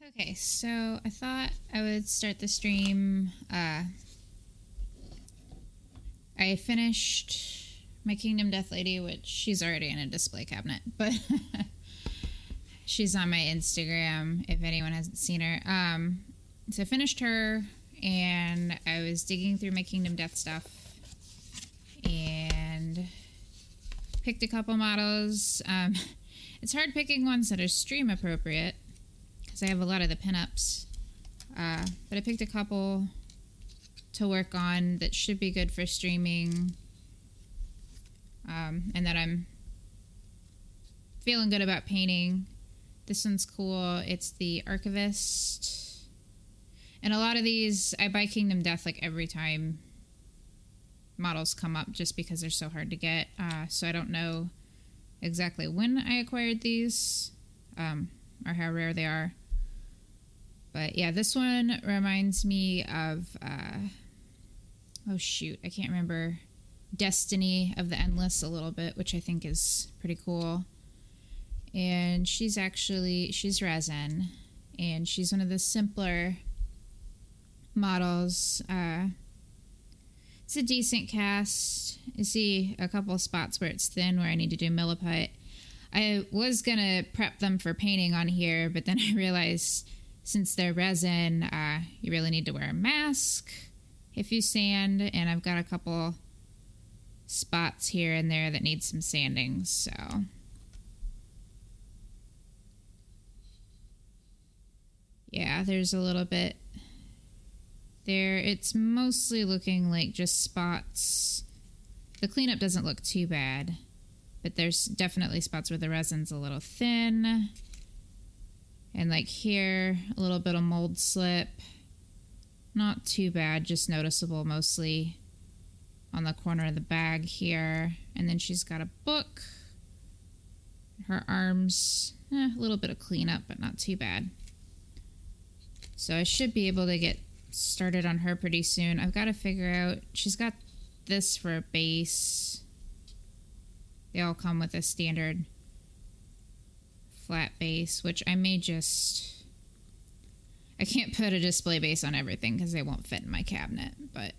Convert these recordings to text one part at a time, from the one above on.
Okay, so I thought I would start the stream. I finished my Kingdom Death Lady, which she's already in a display cabinet, but she's on my Instagram if anyone hasn't seen her. So I finished her, and I was digging through my Kingdom Death stuff, and picked a couple models. It's hard picking ones that are stream appropriate, because I have a lot of the pinups. But I picked a couple to work on that should be good for streaming, and that I'm feeling good about painting. This one's cool. It's the Archivist. And a lot of these, I buy Kingdom Death like every time models come up just because they're so hard to get. So I don't know exactly when I acquired these, or how rare they are. But yeah, this one reminds me of, oh shoot, I can't remember, Destiny of the Endless a little bit, which I think is pretty cool. And she's resin, and she's one of the simpler models. It's a decent cast. I see a couple of spots where it's thin, where I need to do milliput. I was gonna prep them for painting on here, but then I realized since they're resin, you really need to wear a mask if you sand, and I've got a couple spots here and there that need some sanding, so yeah, there's a little bit there. It's mostly looking like just spots. The cleanup doesn't look too bad, but there's definitely spots where the resin's a little thin. And like here, a little bit of mold slip. Not too bad, just noticeable mostly on the corner of the bag here. And then she's got a book. Her arms, a little bit of cleanup, but not too bad. So I should be able to get started on her pretty soon. I've got to figure out, she's got this for a base. They all come with a standard flat base, which I may just, I can't put a display base on everything because they won't fit in my cabinet, but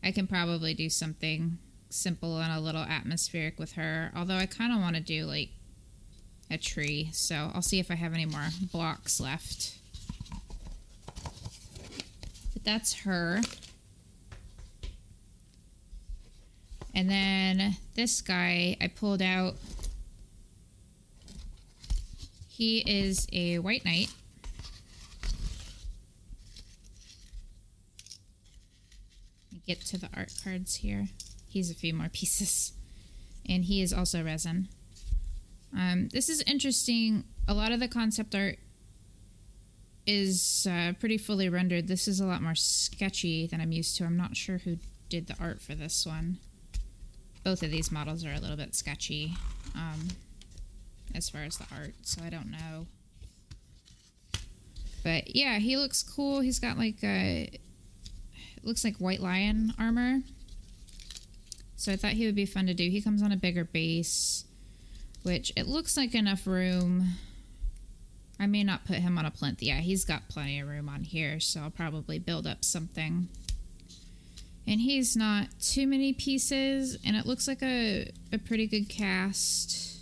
I can probably do something simple and a little atmospheric with her, although I kind of want to do like a tree, so I'll see if I have any more blocks left. But that's her. And then this guy I pulled out. He is a White Knight. Get to the art cards here. He's a few more pieces. And he is also resin. This is interesting. A lot of the concept art is pretty fully rendered. This is a lot more sketchy than I'm used to. I'm not sure who did the art for this one. Both of these models are a little bit sketchy as far as the art, so I don't know. But yeah, he looks cool. He's got like it looks like White Lion armor. So I thought he would be fun to do. He comes on a bigger base, which it looks like enough room. I may not put him on a plinth. Yeah, he's got plenty of room on here, so I'll probably build up something. And he's not too many pieces, and it looks like a pretty good cast.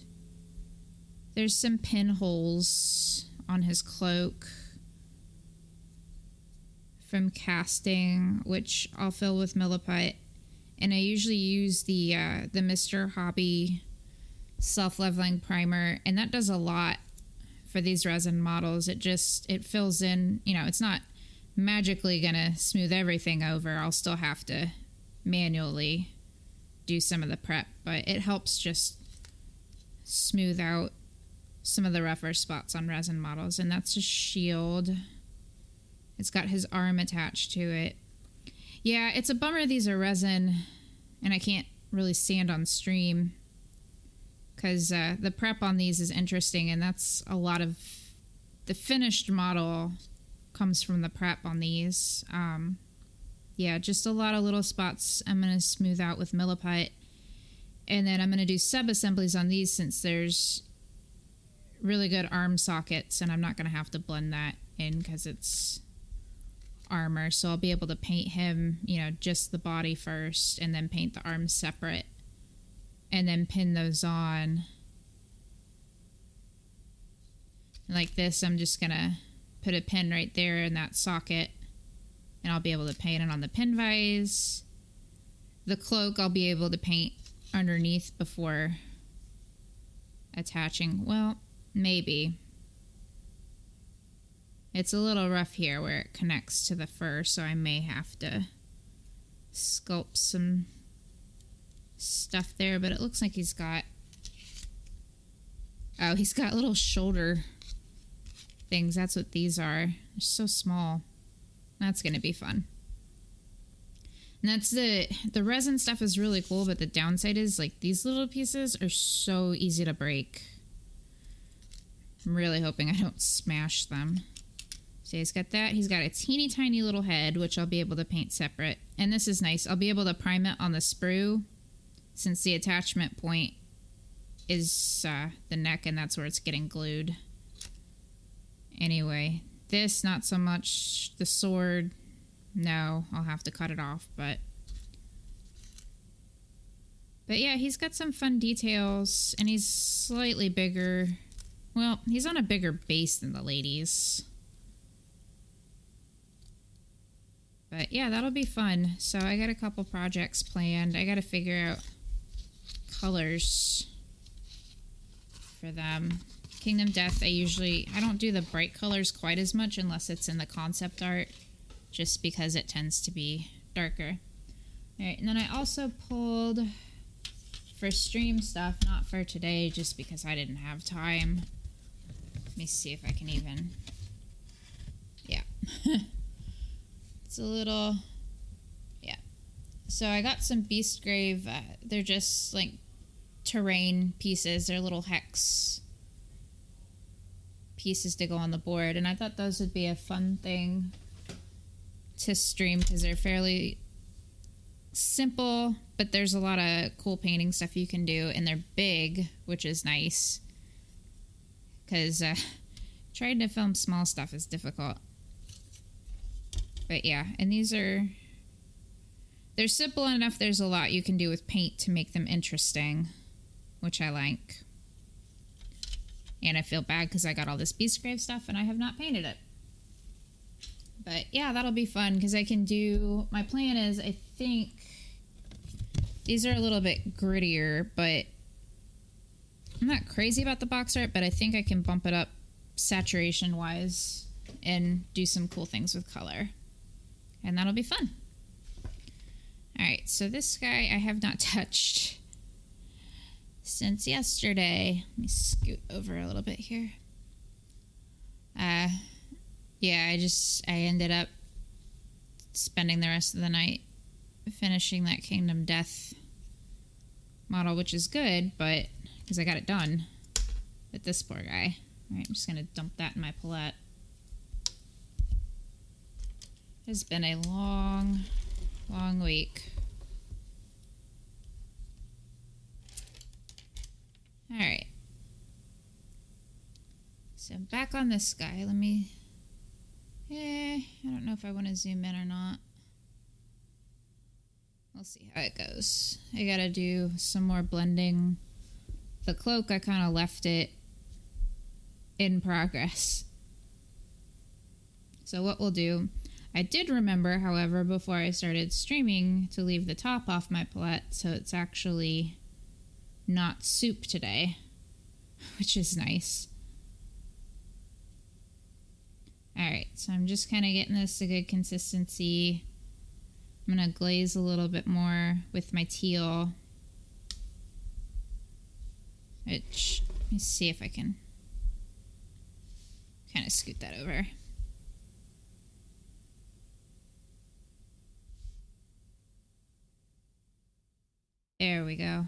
There's some pinholes on his cloak from casting, which I'll fill with milliput. And I usually use the Mr. Hobby self-leveling primer, and that does a lot for these resin models. It fills in, you know, it's not magically gonna smooth everything over. I'll still have to manually do some of the prep, but it helps just smooth out some of the rougher spots on resin models. And that's a shield. It's got his arm attached to it. Yeah, it's a bummer these are resin and I can't really sand on stream, because the prep on these is interesting, and that's a lot of the finished model comes from the prep on these. Yeah, just a lot of little spots I'm going to smooth out with milliput. And then I'm going to do sub-assemblies on these, since there's really good arm sockets, and I'm not going to have to blend that in because it's armor. So I'll be able to paint him, you know, just the body first and then paint the arms separate and then pin those on. Like this, I'm just going to put a pin right there in that socket, and I'll be able to paint it on the pin vise. The cloak I'll be able to paint underneath before attaching. Well, maybe. It's a little rough here where it connects to the fur, so I may have to sculpt some stuff there, but it looks like he's got... Oh, he's got little shoulder things. That's what these are. They're so small. That's going to be fun. And that's the resin stuff is really cool, but the downside is, like, these little pieces are so easy to break. I'm really hoping I don't smash them. So he's got that. He's got a teeny tiny little head, which I'll be able to paint separate. And this is nice. I'll be able to prime it on the sprue, since the attachment point is the neck, and that's where it's getting glued. Anyway, this, not so much. The sword, no, I'll have to cut it off, but yeah, he's got some fun details, and he's slightly bigger. Well, he's on a bigger base than the ladies. But yeah, that'll be fun. So I got a couple projects planned. I got to figure out colors for them. Kingdom Death, I don't do the bright colors quite as much unless it's in the concept art, just because it tends to be darker. Alright, and then I also pulled for stream stuff, not for today, just because I didn't have time. Let me see if I can even... Yeah. It's a little... Yeah. So I got some Beastgrave. They're just, like, terrain pieces. They're little hex pieces to go on the board. And I thought those would be a fun thing to stream because they're fairly simple, but there's a lot of cool painting stuff you can do, and they're big, which is nice because trying to film small stuff is difficult. But yeah, and they're simple enough. There's a lot you can do with paint to make them interesting, which I like. And I feel bad because I got all this Beastgrave stuff and I have not painted it. But yeah, that'll be fun because I can do... My plan is, I think... These are a little bit grittier, but... I'm not crazy about the box art, but I think I can bump it up saturation-wise and do some cool things with color. And that'll be fun. Alright, so this guy I have not touched since yesterday. Let me scoot over a little bit here. Yeah, I ended up spending the rest of the night finishing that Kingdom Death model, which is good, but because I got it done. But this poor guy. Alright, I'm just going to dump that in my palette. It's been a long, long week. Alright. So back on this guy, let me... I don't know if I want to zoom in or not. We'll see how it goes. I gotta do some more blending. The cloak, I kind of left it in progress. So what we'll do... I did remember, however, before I started streaming, to leave the top off my palette, so it's actually not soup today, which is nice. Alright, so I'm just kind of getting this a good consistency. I'm going to glaze a little bit more with my teal. Which, let me see if I can kind of scoot that over. There we go.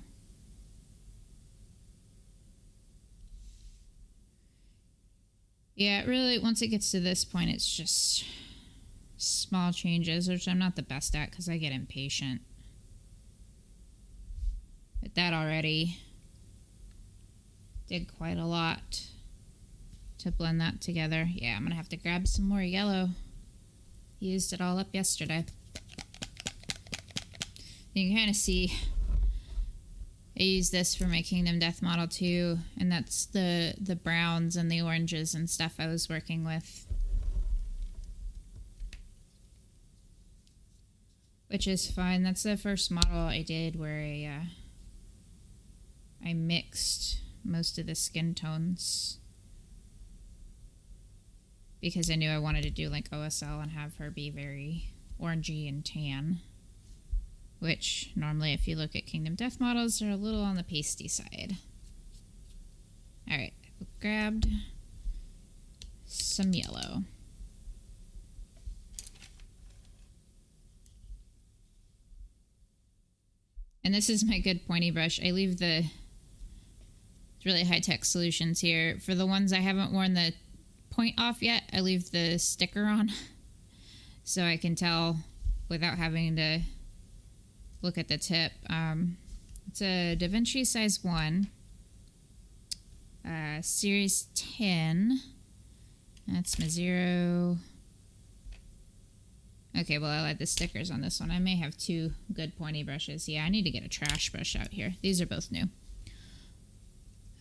Yeah, it really, once it gets to this point, it's just small changes, which I'm not the best at because I get impatient. But that already did quite a lot. to blend that together. Yeah, I'm gonna have to grab some more yellow. Used it all up yesterday. You can kind of see I use this for my Kingdom Death model too, and that's the browns and the oranges and stuff I was working with. Which is fine. That's the first model I did where I mixed most of the skin tones. Because I knew I wanted to do like OSL and have her be very orangey and tan. Which, normally if you look at Kingdom Death models, they're a little on the pasty side. Alright, grabbed some yellow. And this is my good pointy brush. I leave the really high-tech solutions here. For the ones I haven't worn the point off yet, I leave the sticker on. So I can tell without having to look at the tip. It's a Da Vinci size 1. Series 10. That's my 0. Okay, well, I like the stickers on this one. I may have 2 good pointy brushes. Yeah, I need to get a trash brush out here. These are both new.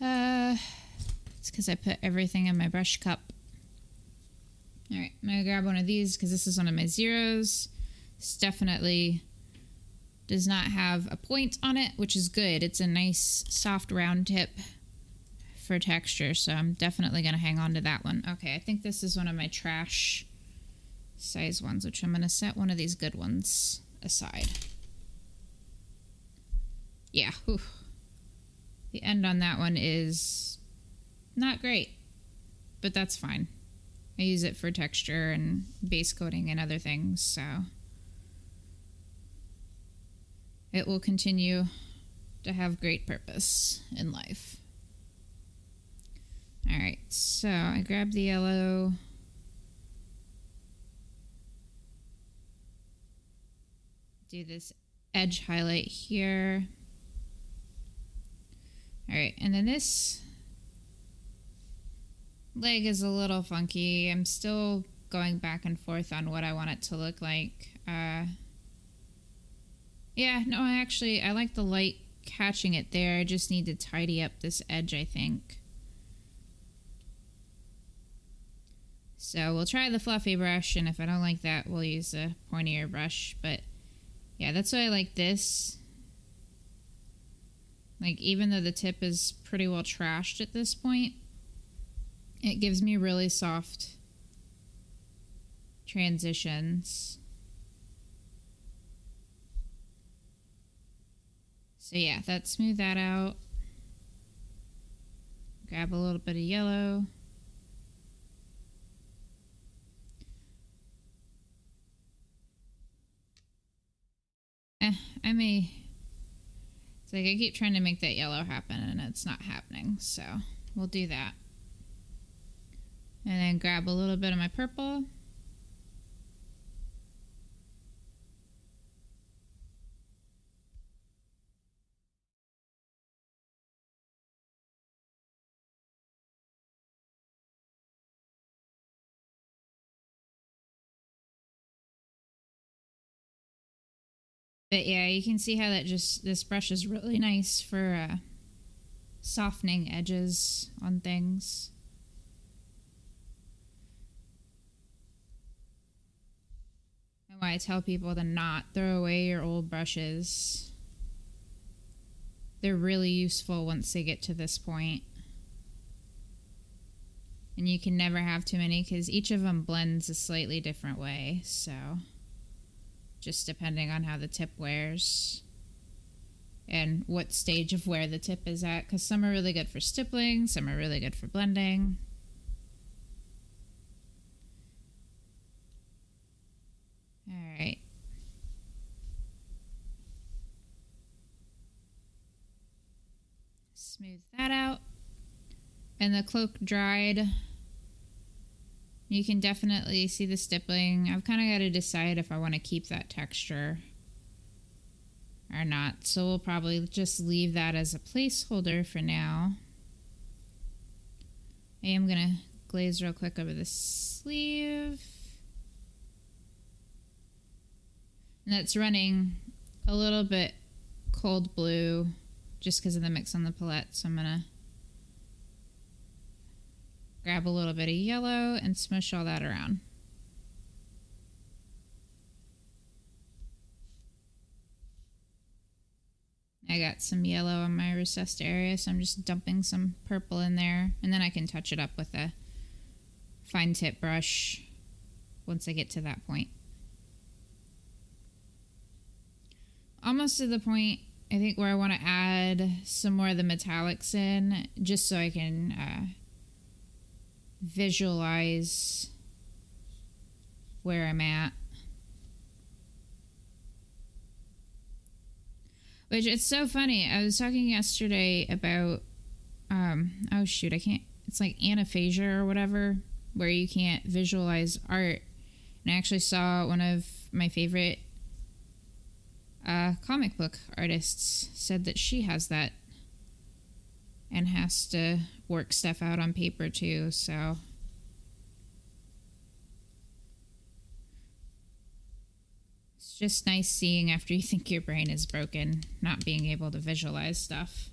It's because I put everything in my brush cup. Alright, I'm going to grab one of these because this is one of my zeros. This definitely does not have a point on it, which is good. It's a nice, soft, round tip for texture, so I'm definitely going to hang on to that one. Okay, I think this is one of my trash size ones, which I'm going to set one of these good ones aside. Yeah, whew. The end on that one is not great, but that's fine. I use it for texture and base coating and other things, so it will continue to have great purpose in life. Alright, so I grabbed the yellow. Do this edge highlight here. Alright, and then this leg is a little funky. I'm still going back and forth on what I want it to look like. Yeah, no, I like the light catching it there. I just need to tidy up this edge, I think. So we'll try the fluffy brush, and if I don't like that, we'll use a pointier brush. But yeah, that's why I like this. Like, even though the tip is pretty well trashed at this point, it gives me really soft transitions. So yeah, smooth that out. Grab a little bit of yellow. It's like I keep trying to make that yellow happen and it's not happening, so we'll do that. And then grab a little bit of my purple. But yeah, you can see how this brush is really nice for softening edges on things. And why I tell people to not throw away your old brushes. They're really useful once they get to this point. And you can never have too many because each of them blends a slightly different way, so just depending on how the tip wears and what stage of wear the tip is at, because some are really good for stippling, some are really good for blending. Alright. Smooth that out. And the cloak dried. You can definitely see the stippling. I've kind of got to decide if I want to keep that texture or not. So we'll probably just leave that as a placeholder for now. I am going to glaze real quick over the sleeve. And that's running a little bit cold blue just because of the mix on the palette. So I'm going to grab a little bit of yellow and smush all that around. I got some yellow on my recessed area, so I'm just dumping some purple in there, and then I can touch it up with a fine tip brush once I get to that point. Almost to the point, I think, where I want to add some more of the metallics in, just so I can visualize where I'm at. Which, it's so funny. I was talking yesterday about, oh shoot, I can't, it's like anaphasia or whatever, where you can't visualize art. And I actually saw one of my favorite comic book artists said that she has that and has to work stuff out on paper too, so. It's just nice seeing after you think your brain is broken, not being able to visualize stuff.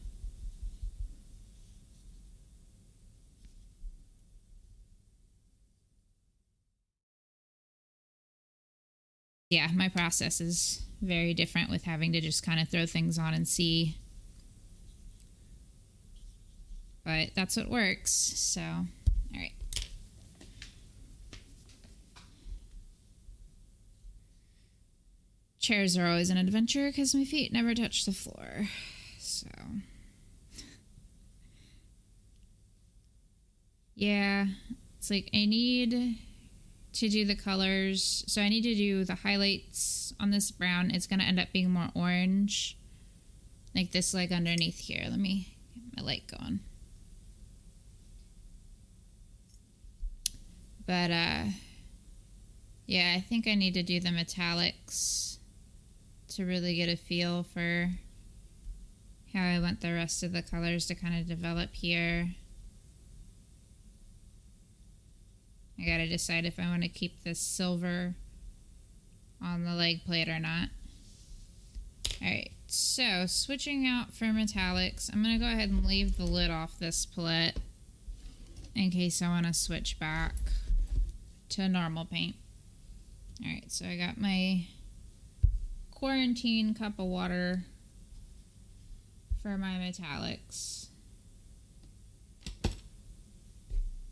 Yeah, my process is very different with having to just kind of throw things on and see. But that's what works, so, all right. Chairs are always an adventure because my feet never touch the floor, so. Yeah, it's like I need to do the colors. So I need to do the highlights on this brown. It's going to end up being more orange. Like this leg underneath here. Let me get my light going. But, yeah, I think I need to do the metallics to really get a feel for how I want the rest of the colors to kind of develop here. I gotta decide if I want to keep this silver on the leg plate or not. Alright, so switching out for metallics, I'm gonna go ahead and leave the lid off this palette in case I want to switch back to normal paint. Alright, so I got my quarantine cup of water for my metallics.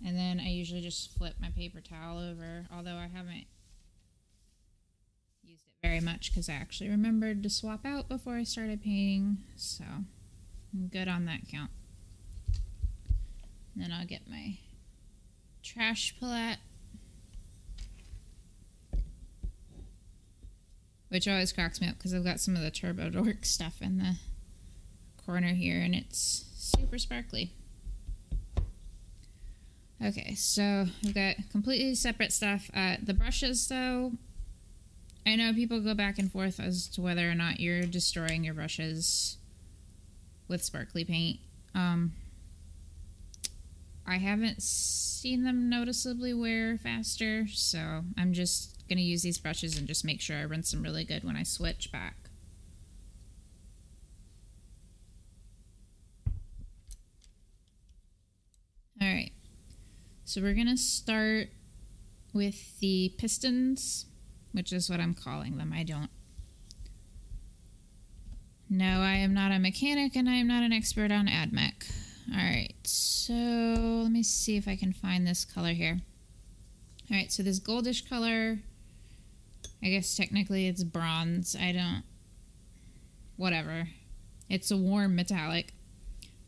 And then I usually just flip my paper towel over, although I haven't used it very much because I actually remembered to swap out before I started painting, so I'm good on that count. And then I'll get my trash palette, which always cracks me up because I've got some of the Turbo Dork stuff in the corner here and it's super sparkly. Okay, so I've got completely separate stuff. The brushes, though, I know people go back and forth as to whether or not you're destroying your brushes with sparkly paint. I haven't seen them noticeably wear faster, so I'm just going to use these brushes and just make sure I rinse them really good when I switch back. Alright. So we're going to start with the pistons, which is what I'm calling them. No, I am not a mechanic and I am not an expert on AdMech. Alright, so let me see if I can find this color here. Alright, so this goldish color, I guess technically it's bronze. Whatever. It's a warm metallic.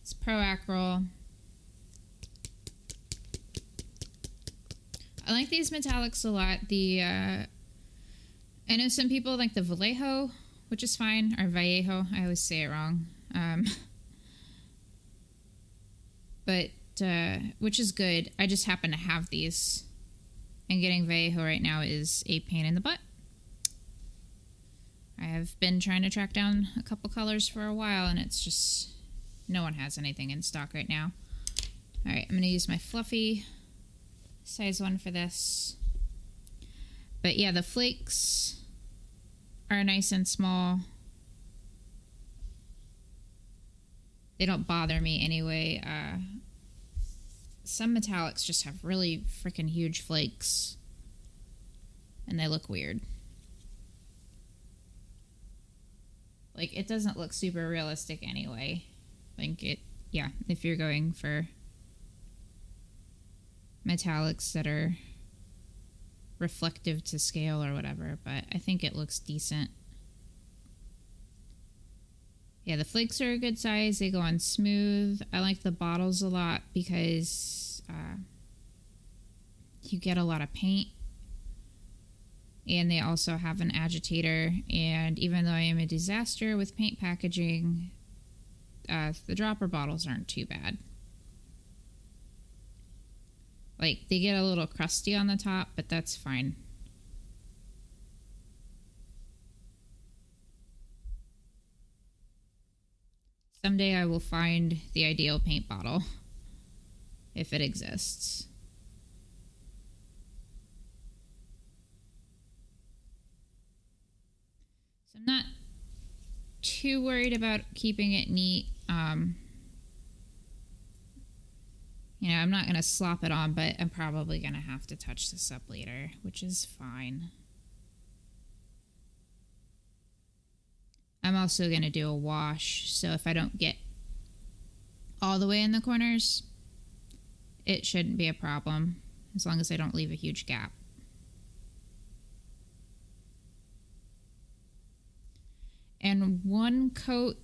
It's Pro Acryl. I like these metallics a lot. I know some people like the Vallejo, which is fine, or Vallejo. I always say it wrong. Which is good. I just happen to have these. And getting Vallejo right now is a pain in the butt. I have been trying to track down a couple colors for a while, and it's just, no one has anything in stock right now. Alright, I'm going to use my Fluffy size 1 for this. But yeah, the flakes are nice and small. They don't bother me anyway. Some metallics just have really freaking huge flakes, and they look weird. Like, it doesn't look super realistic anyway. Like, yeah, if you're going for metallics that are reflective to scale or whatever, but I think it looks decent. Yeah, the flakes are a good size. They go on smooth. I like the bottles a lot because you get a lot of paint. And they also have an agitator. And even though I am a disaster with paint packaging, the dropper bottles aren't too bad. Like, they get a little crusty on the top, but that's fine. Someday I will find the ideal paint bottle, if it exists. So I'm not too worried about keeping it neat. You know, I'm not going to slop it on, but I'm probably going to have to touch this up later, which is fine. I'm also going to do a wash, so if I don't get all the way in the corners, it shouldn't be a problem, as long as I don't leave a huge gap. And one coat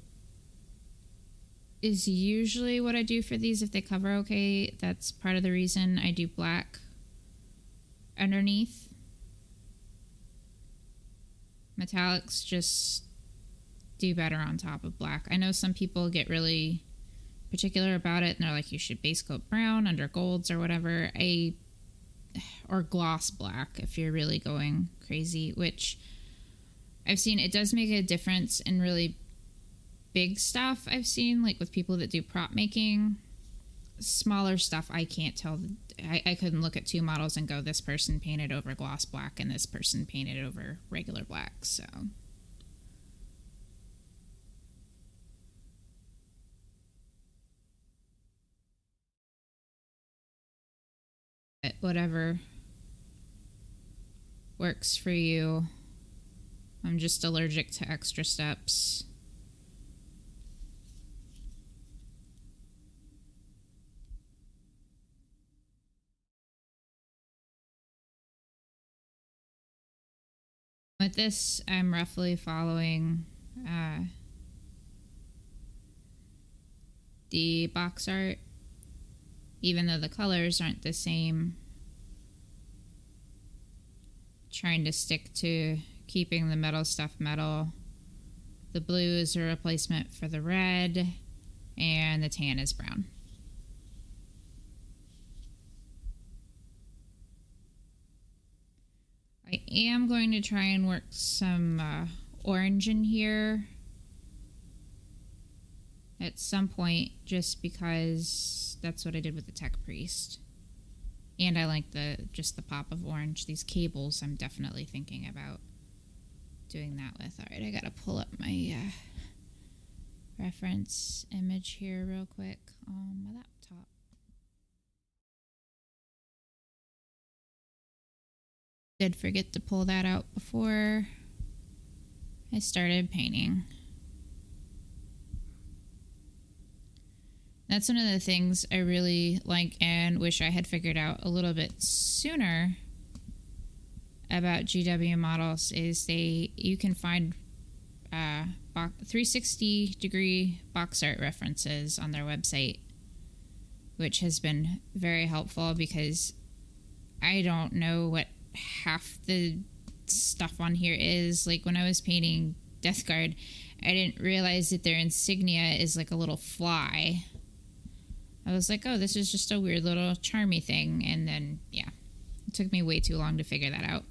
is usually what I do for these if they cover okay. That's part of the reason I do black underneath. Metallics just do better on top of black. I know some people get really particular about it and they're like, you should base coat brown under golds or whatever. Or gloss black if you're really going crazy, which I've seen it does make a difference in really big stuff. I've seen, like with people that do prop making. Smaller stuff, I can't tell. I couldn't look at two models and go, this person painted over gloss black and this person painted over regular black. So but whatever works for you. I'm just allergic to extra steps. With this, I'm roughly following the box art, even though the colors aren't the same. Trying to stick to keeping the metal stuff metal. The blue is a replacement for the red, and the tan is brown. I am going to try and work some orange in here at some point, just because that's what I did with the Tech Priest. And I like just the pop of orange. These cables I'm definitely thinking about doing that with. Alright, I gotta pull up my reference image here real quick on my laptop. Did forget to pull that out before I started painting. That's one of the things I really like and wish I had figured out a little bit sooner about GW models is you can find 360-degree box art references on their website, which has been very helpful because I don't know what half the stuff on here is. Like when I was painting Death Guard, I didn't realize that their insignia is like a little fly. I was like, oh, this is just a weird little charmy thing. And then, yeah, it took me way too long to figure that out.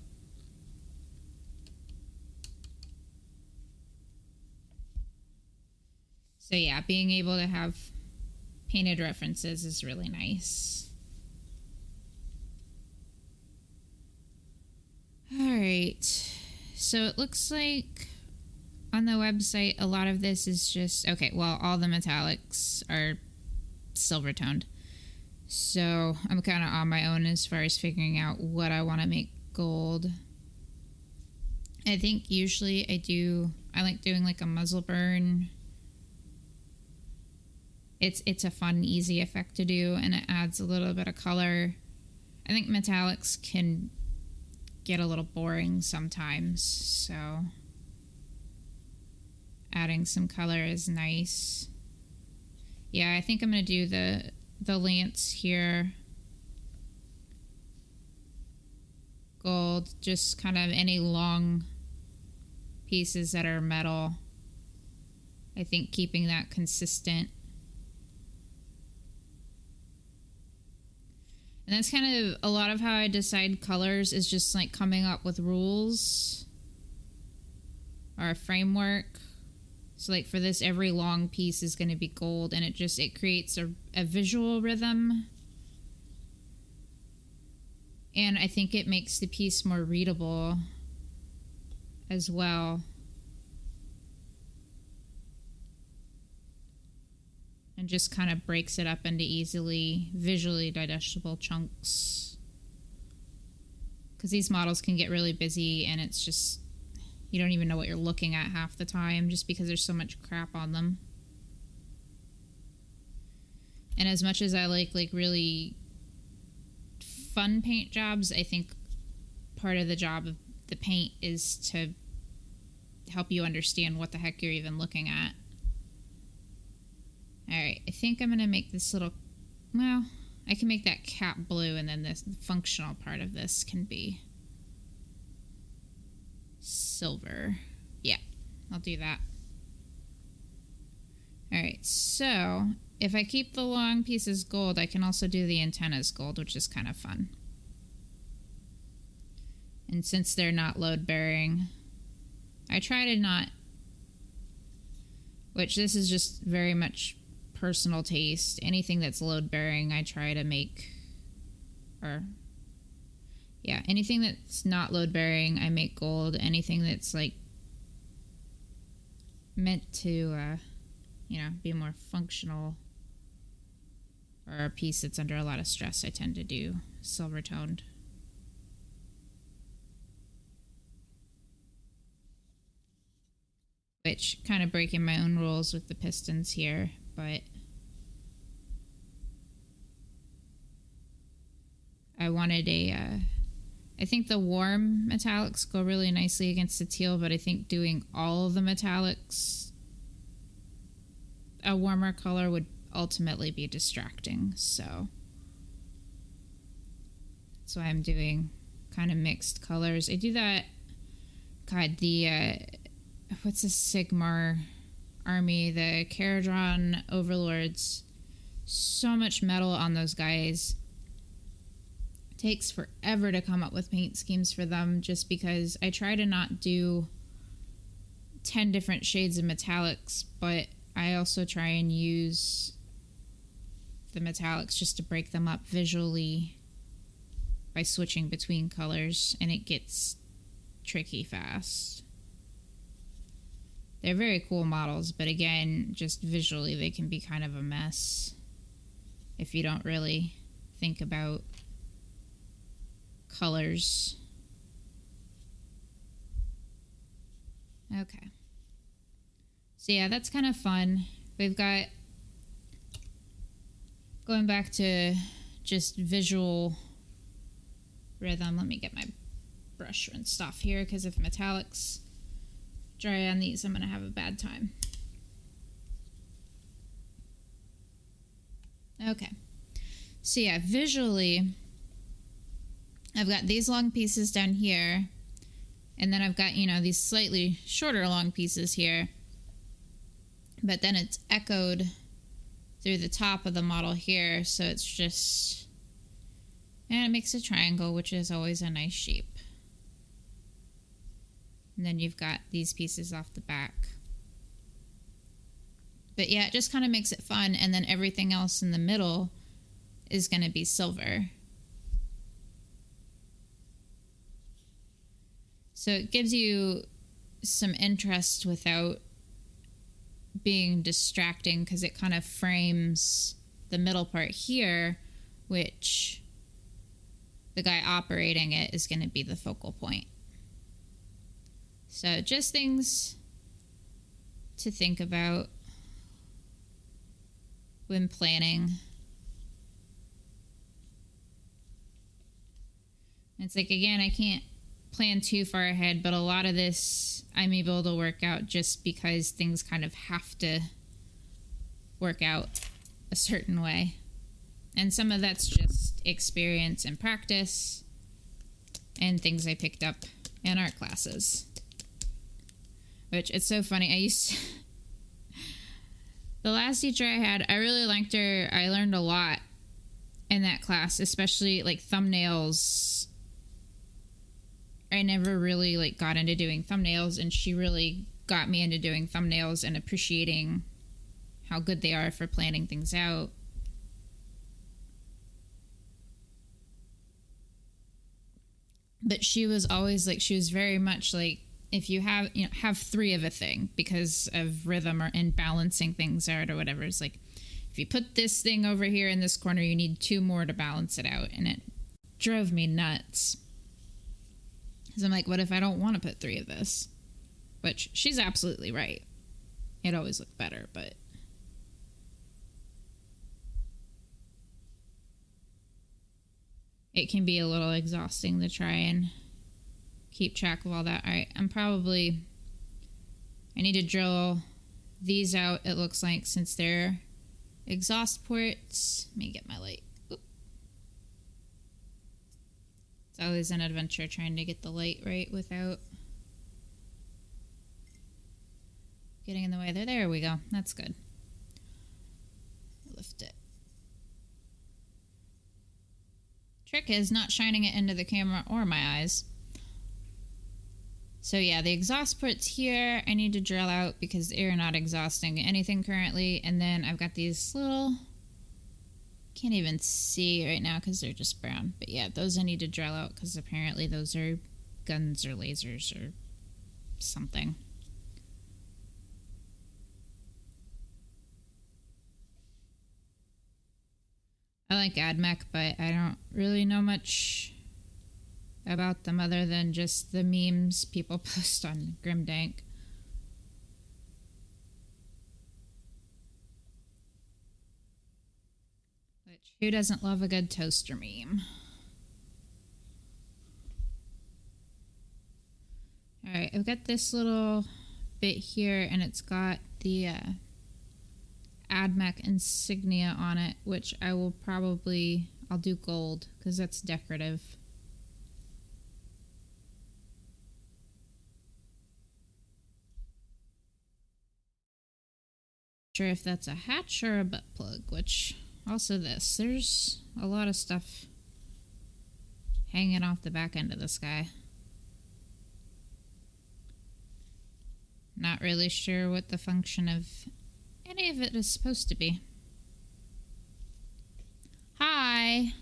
So yeah, being able to have painted references is really nice. So it looks like on the website, a lot of this is just, okay, well, all the metallics are silver toned. So I'm kind of on my own as far as figuring out what I want to make gold. I think usually I like doing like a muzzle burn. It's a fun, easy effect to do, and it adds a little bit of color. I think metallics can get a little boring sometimes, so adding some color is nice. Yeah, I think I'm going to do the lance here gold, just kind of any long pieces that are metal. I think keeping that consistent. And that's kind of a lot of how I decide colors, is just like coming up with rules or a framework. So like for this, every long piece is going to be gold, and it creates a visual rhythm. And I think it makes the piece more readable as well. And just kind of breaks it up into easily, visually digestible chunks. Because these models can get really busy, and it's just, you don't even know what you're looking at half the time, just because there's so much crap on them. And as much as I like really fun paint jobs, I think part of the job of the paint is to help you understand what the heck you're even looking at. Alright, I think I'm going to make this little, well, I can make that cap blue, and then the functional part of this can be silver. Yeah, I'll do that. Alright, so if I keep the long pieces gold, I can also do the antennas gold, which is kind of fun. And since they're not load bearing, I try to not, which this is just very much personal taste. Anything that's load bearing, I try to make, or yeah, anything that's not load bearing, I make gold. Anything that's like meant to, be more functional, or a piece that's under a lot of stress, I tend to do silver toned. Which kind of breaking my own rules with the pistons here, but I wanted I think the warm metallics go really nicely against the teal, but I think doing all of the metallics a warmer color would ultimately be distracting, so that's why I'm doing kind of mixed colors. I do that, God, the what's a Sigmar army, the Caradron overlords, so much metal on those guys. It takes forever to come up with paint schemes for them, just because I try to not do 10 different shades of metallics, but I also try and use the metallics just to break them up visually by switching between colors, and it gets tricky fast. They're very cool models, but again, just visually they can be kind of a mess if you don't really think about colors. Okay. So yeah, that's kind of fun. We've got, going back to just visual rhythm. Let me get my brush rinsed off here, because if metallics dry on these, I'm going to have a bad time. Okay. So yeah, visually, I've got these long pieces down here, and then I've got, these slightly shorter long pieces here, but then it's echoed through the top of the model here, so it's just, and it makes a triangle, which is always a nice shape. And then you've got these pieces off the back. But yeah, it just kind of makes it fun, and then everything else in the middle is going to be silver. So it gives you some interest without being distracting, because it kind of frames the middle part here, which the guy operating it is going to be the focal point. So just things to think about when planning. It's like, again, I can't plan too far ahead, but a lot of this I'm able to work out just because things kind of have to work out a certain way. And some of that's just experience and practice and things I picked up in art classes. Which, it's so funny. The last teacher I had, I really liked her. I learned a lot in that class, especially like thumbnails. I never really like got into doing thumbnails, and she really got me into doing thumbnails and appreciating how good they are for planning things out. But she was always like, she was very much like, if you have, have 3 of a thing because of rhythm or in balancing things out or whatever. It's like, if you put this thing over here in this corner, you need 2 more to balance it out. And it drove me nuts. Because I'm like, what if I don't want to put 3 of this? Which she's absolutely right. It always looked better, but it can be a little exhausting to try and keep track of all that. All right, I need to drill these out, it looks like, since they're exhaust ports. Let me get my light. Oop. It's always an adventure trying to get the light right without getting in the way. There we go. That's good. Lift it. Trick is not shining it into the camera or my eyes. So yeah, the exhaust ports here I need to drill out because they're not exhausting anything currently. And then I've got these little, can't even see right now because they're just brown. But yeah, those I need to drill out because apparently those are guns or lasers or something. I like AdMech, but I don't really know much about them other than just the memes people post on Grimdank. Which, who doesn't love a good toaster meme? Alright, I've got this little bit here, and it's got the AdMech insignia on it, which I'll do gold, because that's decorative. Sure if that's a hatch or a butt plug, which also there's a lot of stuff hanging off the back end of this guy. Not really sure what the function of any of it is supposed to be. Hi.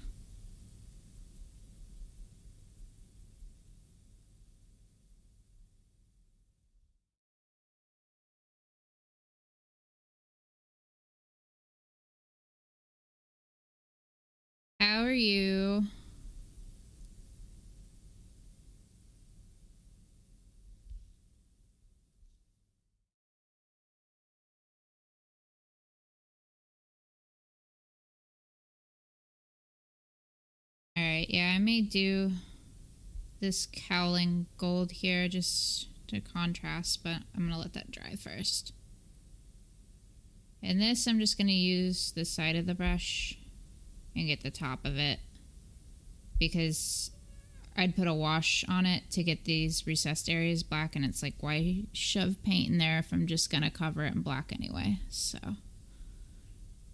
How are you? Alright, yeah, I may do this cowling gold here just to contrast, but I'm gonna let that dry first. And this, I'm just gonna use the side of the brush and get the top of it, because I'd put a wash on it to get these recessed areas black, and it's like, why shove paint in there if I'm just gonna cover it in black anyway? So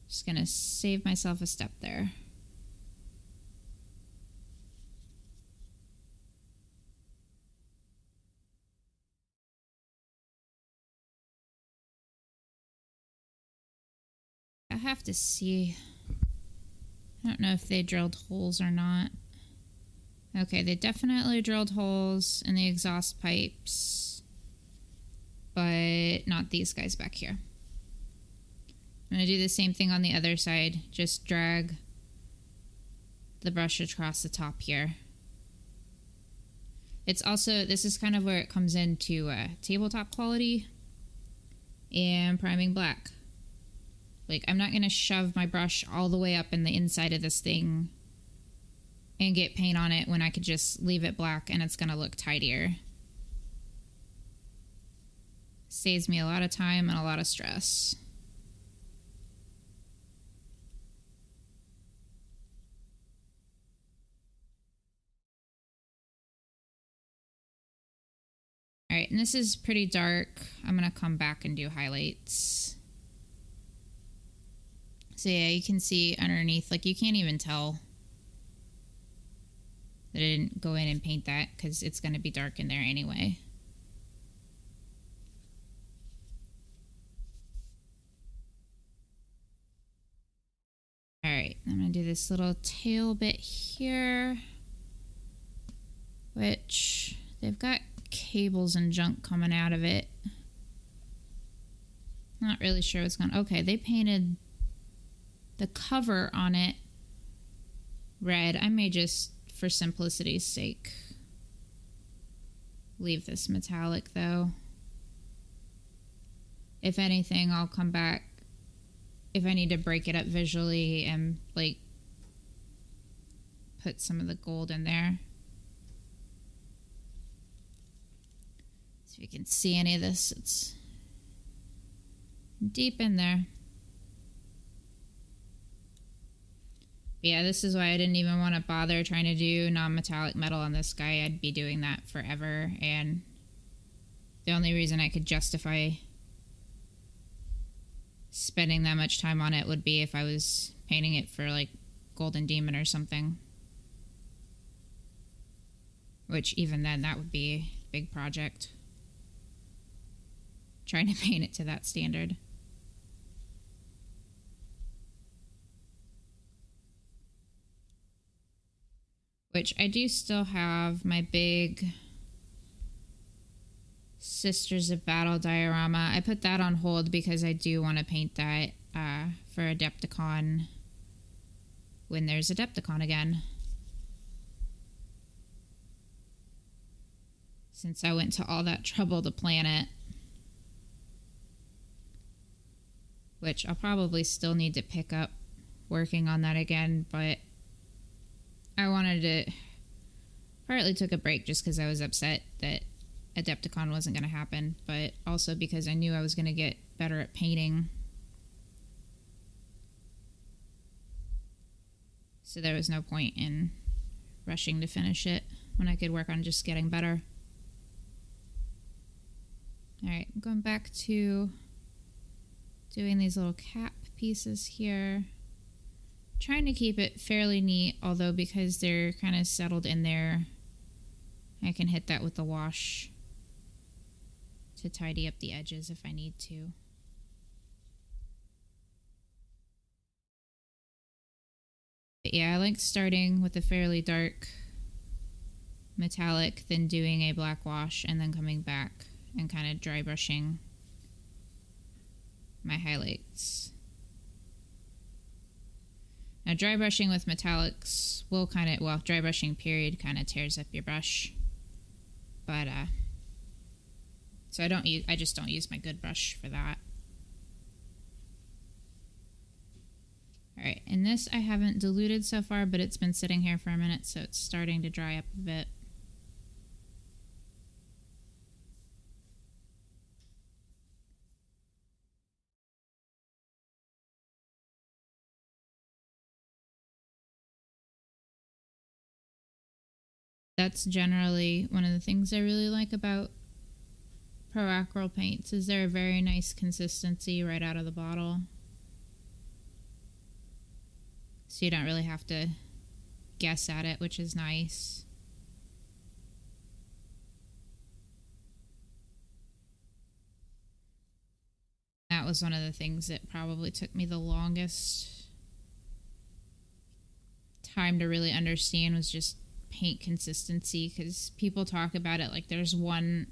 just gonna save myself a step there. I have to see. I don't know if they drilled holes or not. Okay, they definitely drilled holes in the exhaust pipes, but not these guys back here. I'm going to do the same thing on the other side. Just drag the brush across the top here. It's also, this is kind of where it comes into tabletop quality and priming black. Like, I'm not going to shove my brush all the way up in the inside of this thing and get paint on it when I could just leave it black and it's going to look tidier. Saves me a lot of time and a lot of stress. All right, and this is pretty dark. I'm going to come back and do highlights. So yeah, you can see underneath, like you can't even tell that I didn't go in and paint that because it's going to be dark in there anyway. All right, I'm going to do this little tail bit here, which they've got cables and junk coming out of it. Not really sure what's going on. Okay, they painted the cover on it red. I may just, for simplicity's sake, leave this metallic though. If anything, I'll come back if I need to break it up visually and like put some of the gold in there. So if you can see any of this, it's deep in there. Yeah, this is why I didn't even want to bother trying to do non-metallic metal on this guy. I'd be doing that forever, and the only reason I could justify spending that much time on it would be if I was painting it for like Golden Demon or something. Which even then, that would be a big project. Trying to paint it to that standard. Which I do still have my big Sisters of Battle diorama. I put that on hold because I do want to paint that for Adepticon when there's Adepticon again. Since I went to all that trouble to plan it. Which I'll probably still need to pick up working on that again, but I wanted to, partly took a break just because I was upset that Adepticon wasn't going to happen, but also because I knew I was going to get better at painting. So there was no point in rushing to finish it when I could work on just getting better. Alright, I'm going back to doing these little cap pieces here. Trying to keep it fairly neat, although because they're kind of settled in there, I can hit that with the wash to tidy up the edges if I need to. But yeah, I like starting with a fairly dark metallic, then doing a black wash, and then coming back and kind of dry brushing my highlights. Now, dry brushing with metallics will kind of, well, dry brushing period kind of tears up your brush. But, so I just don't use my good brush for that. Alright, and this I haven't diluted so far, but it's been sitting here for a minute, so it's starting to dry up a bit. That's generally one of the things I really like about Pro Acryl paints, is they're a very nice consistency right out of the bottle. So you don't really have to guess at it, which is nice. That was one of the things that probably took me the longest time to really understand, was just paint consistency, because people talk about it like there's one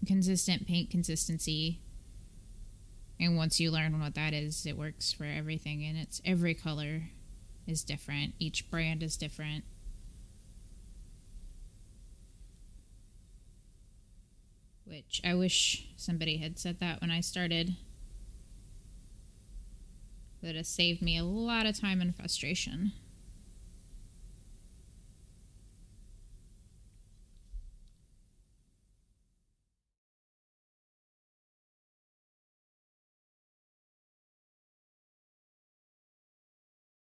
consistent paint consistency, and once you learn what that is, it works for everything, and it's every color is different, each brand is different. Which I wish somebody had said that when I started. That has saved me a lot of time and frustration.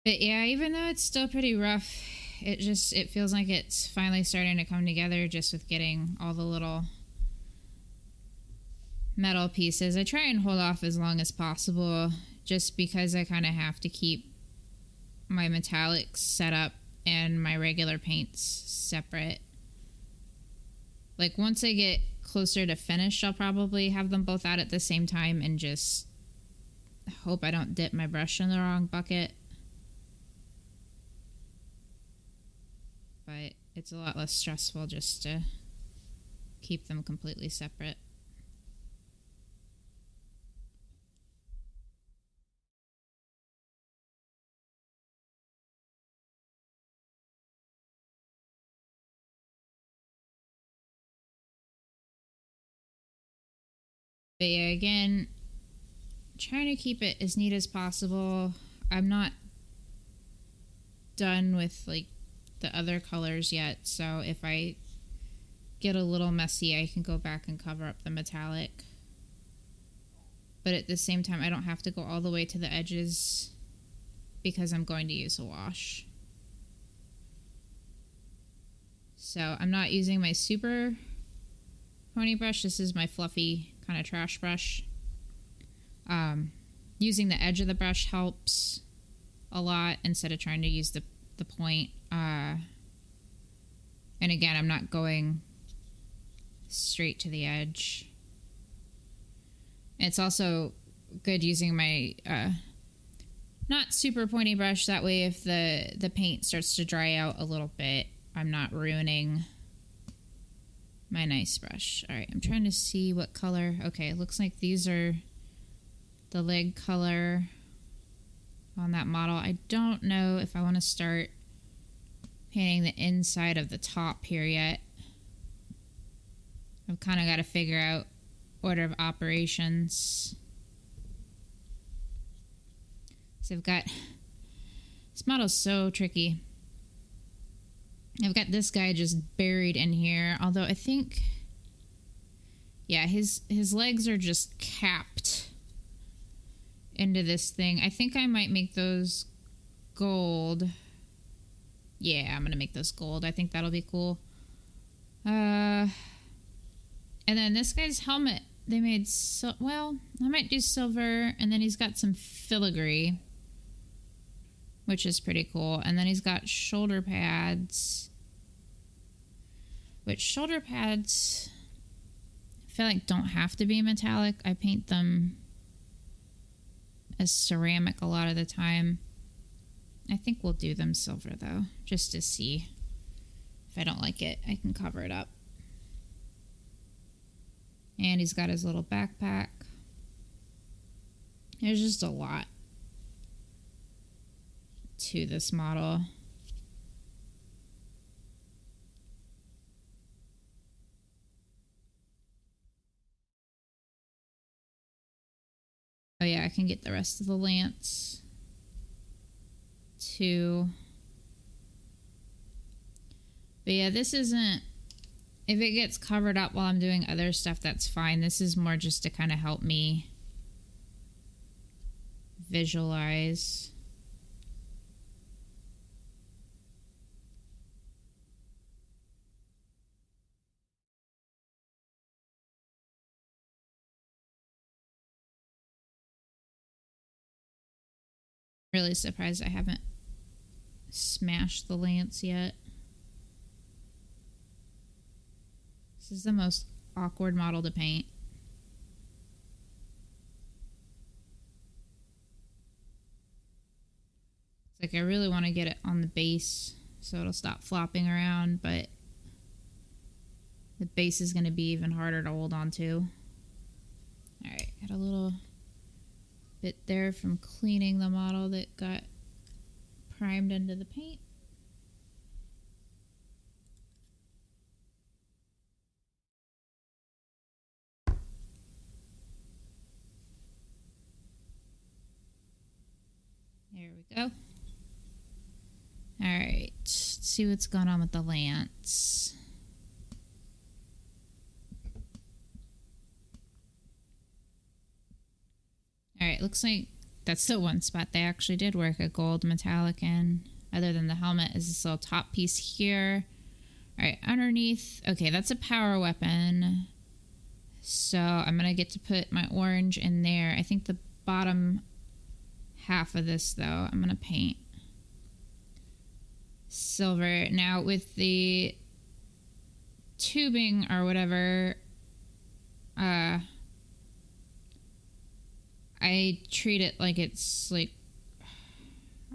But yeah, even though it's still pretty rough, it feels like it's finally starting to come together, just with getting all the little metal pieces. I try and hold off as long as possible, just because I kind of have to keep my metallics set up and my regular paints separate. Like, once I get closer to finished, I'll probably have them both out at the same time and just hope I don't dip my brush in the wrong bucket. But it's a lot less stressful just to keep them completely separate. But yeah, again, trying to keep it as neat as possible. I'm not done with like the other colors yet, so if I get a little messy, I can go back and cover up the metallic. But at the same time, I don't have to go all the way to the edges because I'm going to use a wash. So I'm not using my super pony brush. This is my fluffy kind of trash brush. Using the edge of the brush helps a lot instead of trying to use the point. And again, I'm not going straight to the edge. It's also good using my not super pointy brush. That way, if the paint starts to dry out a little bit, I'm not ruining my nice brush. All right, I'm trying to see what color. Okay, it looks like these are the leg color on that model. I don't know if I want to start painting the inside of the top here yet. I've kind of got to figure out order of operations. So I've got, this model's so tricky. I've got this guy just buried in here, although I think, yeah, his legs are just capped into this thing. I think I might make those gold. Yeah, I'm gonna make those gold. I think that'll be cool. And then this guy's helmet, they made well, I might do silver, and then he's got some filigree, which is pretty cool. And then he's got shoulder pads, which shoulder pads I feel like don't have to be metallic. I paint them as ceramic a lot of the time. I think we'll do them silver though, just to see. If I don't like it, I can cover it up. And he's got his little backpack. There's just a lot to this model. Oh yeah, I can get the rest of the lance too. But yeah, this isn't, if it gets covered up while I'm doing other stuff, that's fine. This is more just to kind of help me visualize. Really surprised I haven't smashed the lance yet. This is the most awkward model to paint. It's like I really want to get it on the base so it'll stop flopping around, but the base is going to be even harder to hold on to. Alright, got a little bit there from cleaning the model that got primed into the paint. There we go. Alright, let's see what's going on with the lance. Alright, looks like that's the one spot they actually did work a gold metallic in. Other than the helmet is this little top piece here. Alright, underneath. Okay, that's a power weapon. So I'm going to get to put my orange in there. I think the bottom half of this, though, I'm going to paint silver. Now, with the tubing or whatever, I treat it like it's like,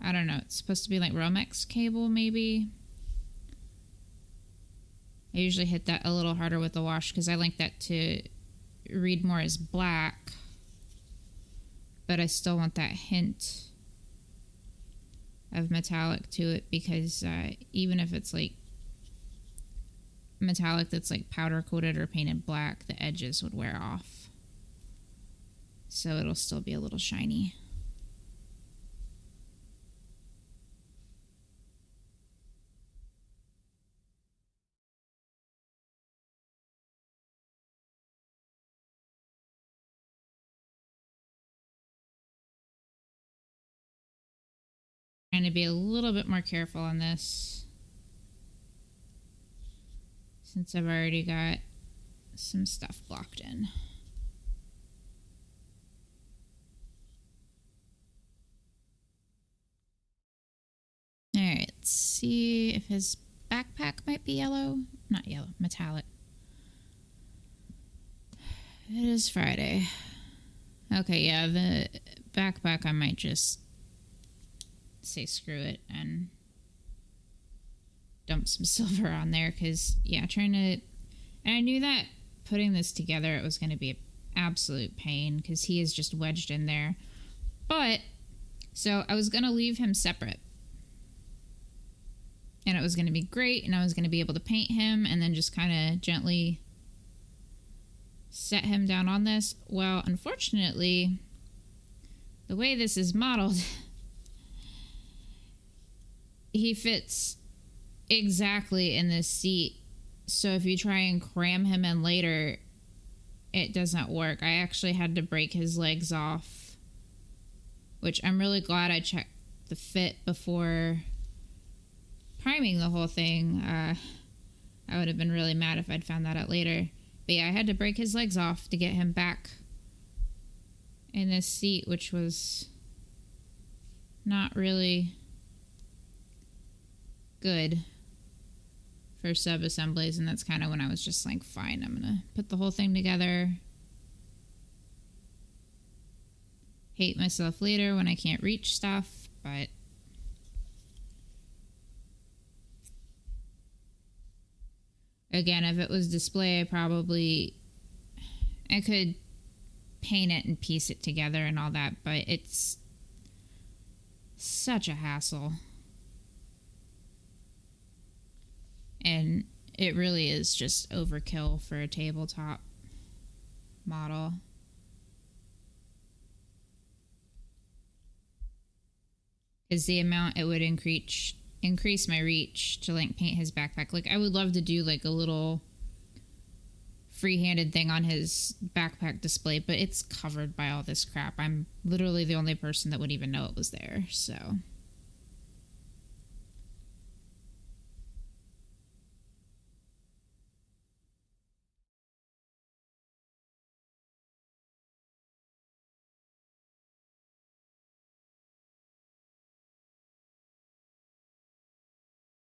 I don't know, it's supposed to be like Romex cable, maybe. I usually hit that a little harder with the wash because I like that to read more as black, but I still want that hint of metallic to it because even if it's like metallic that's like powder coated or painted black, the edges would wear off. So it'll still be a little shiny. Trying to be a little bit more careful on this since I've already got some stuff blocked in. Alright, let's see if his backpack might be yellow. Not yellow, metallic. It is Friday. Okay, yeah, the backpack I might just say screw it and dump some silver on there because, yeah, trying to... And I knew that putting this together, it was going to be an absolute pain because he is just wedged in there. But, so I was going to leave him separate. And it was going to be great, and I was going to be able to paint him and then just kind of gently set him down on this. Well, unfortunately, the way this is modeled, he fits exactly in this seat. So if you try and cram him in later, it doesn't work. I actually had to break his legs off, which I'm really glad I checked the fit before priming the whole thing. I would have been really mad if I'd found that out later. But yeah, I had to break his legs off to get him back in this seat, which was not really good for sub-assemblies. And that's kind of when I was just like, fine, I'm going to put the whole thing together. Hate myself later when I can't reach stuff, but again, if it was display, I could paint it and piece it together and all that, but it's such a hassle. And it really is just overkill for a tabletop model. Because the amount it would increase my reach to like paint his backpack. Like I would love to do like a little free-handed thing on his backpack display, but it's covered by all this crap. I'm literally the only person that would even know it was there, so.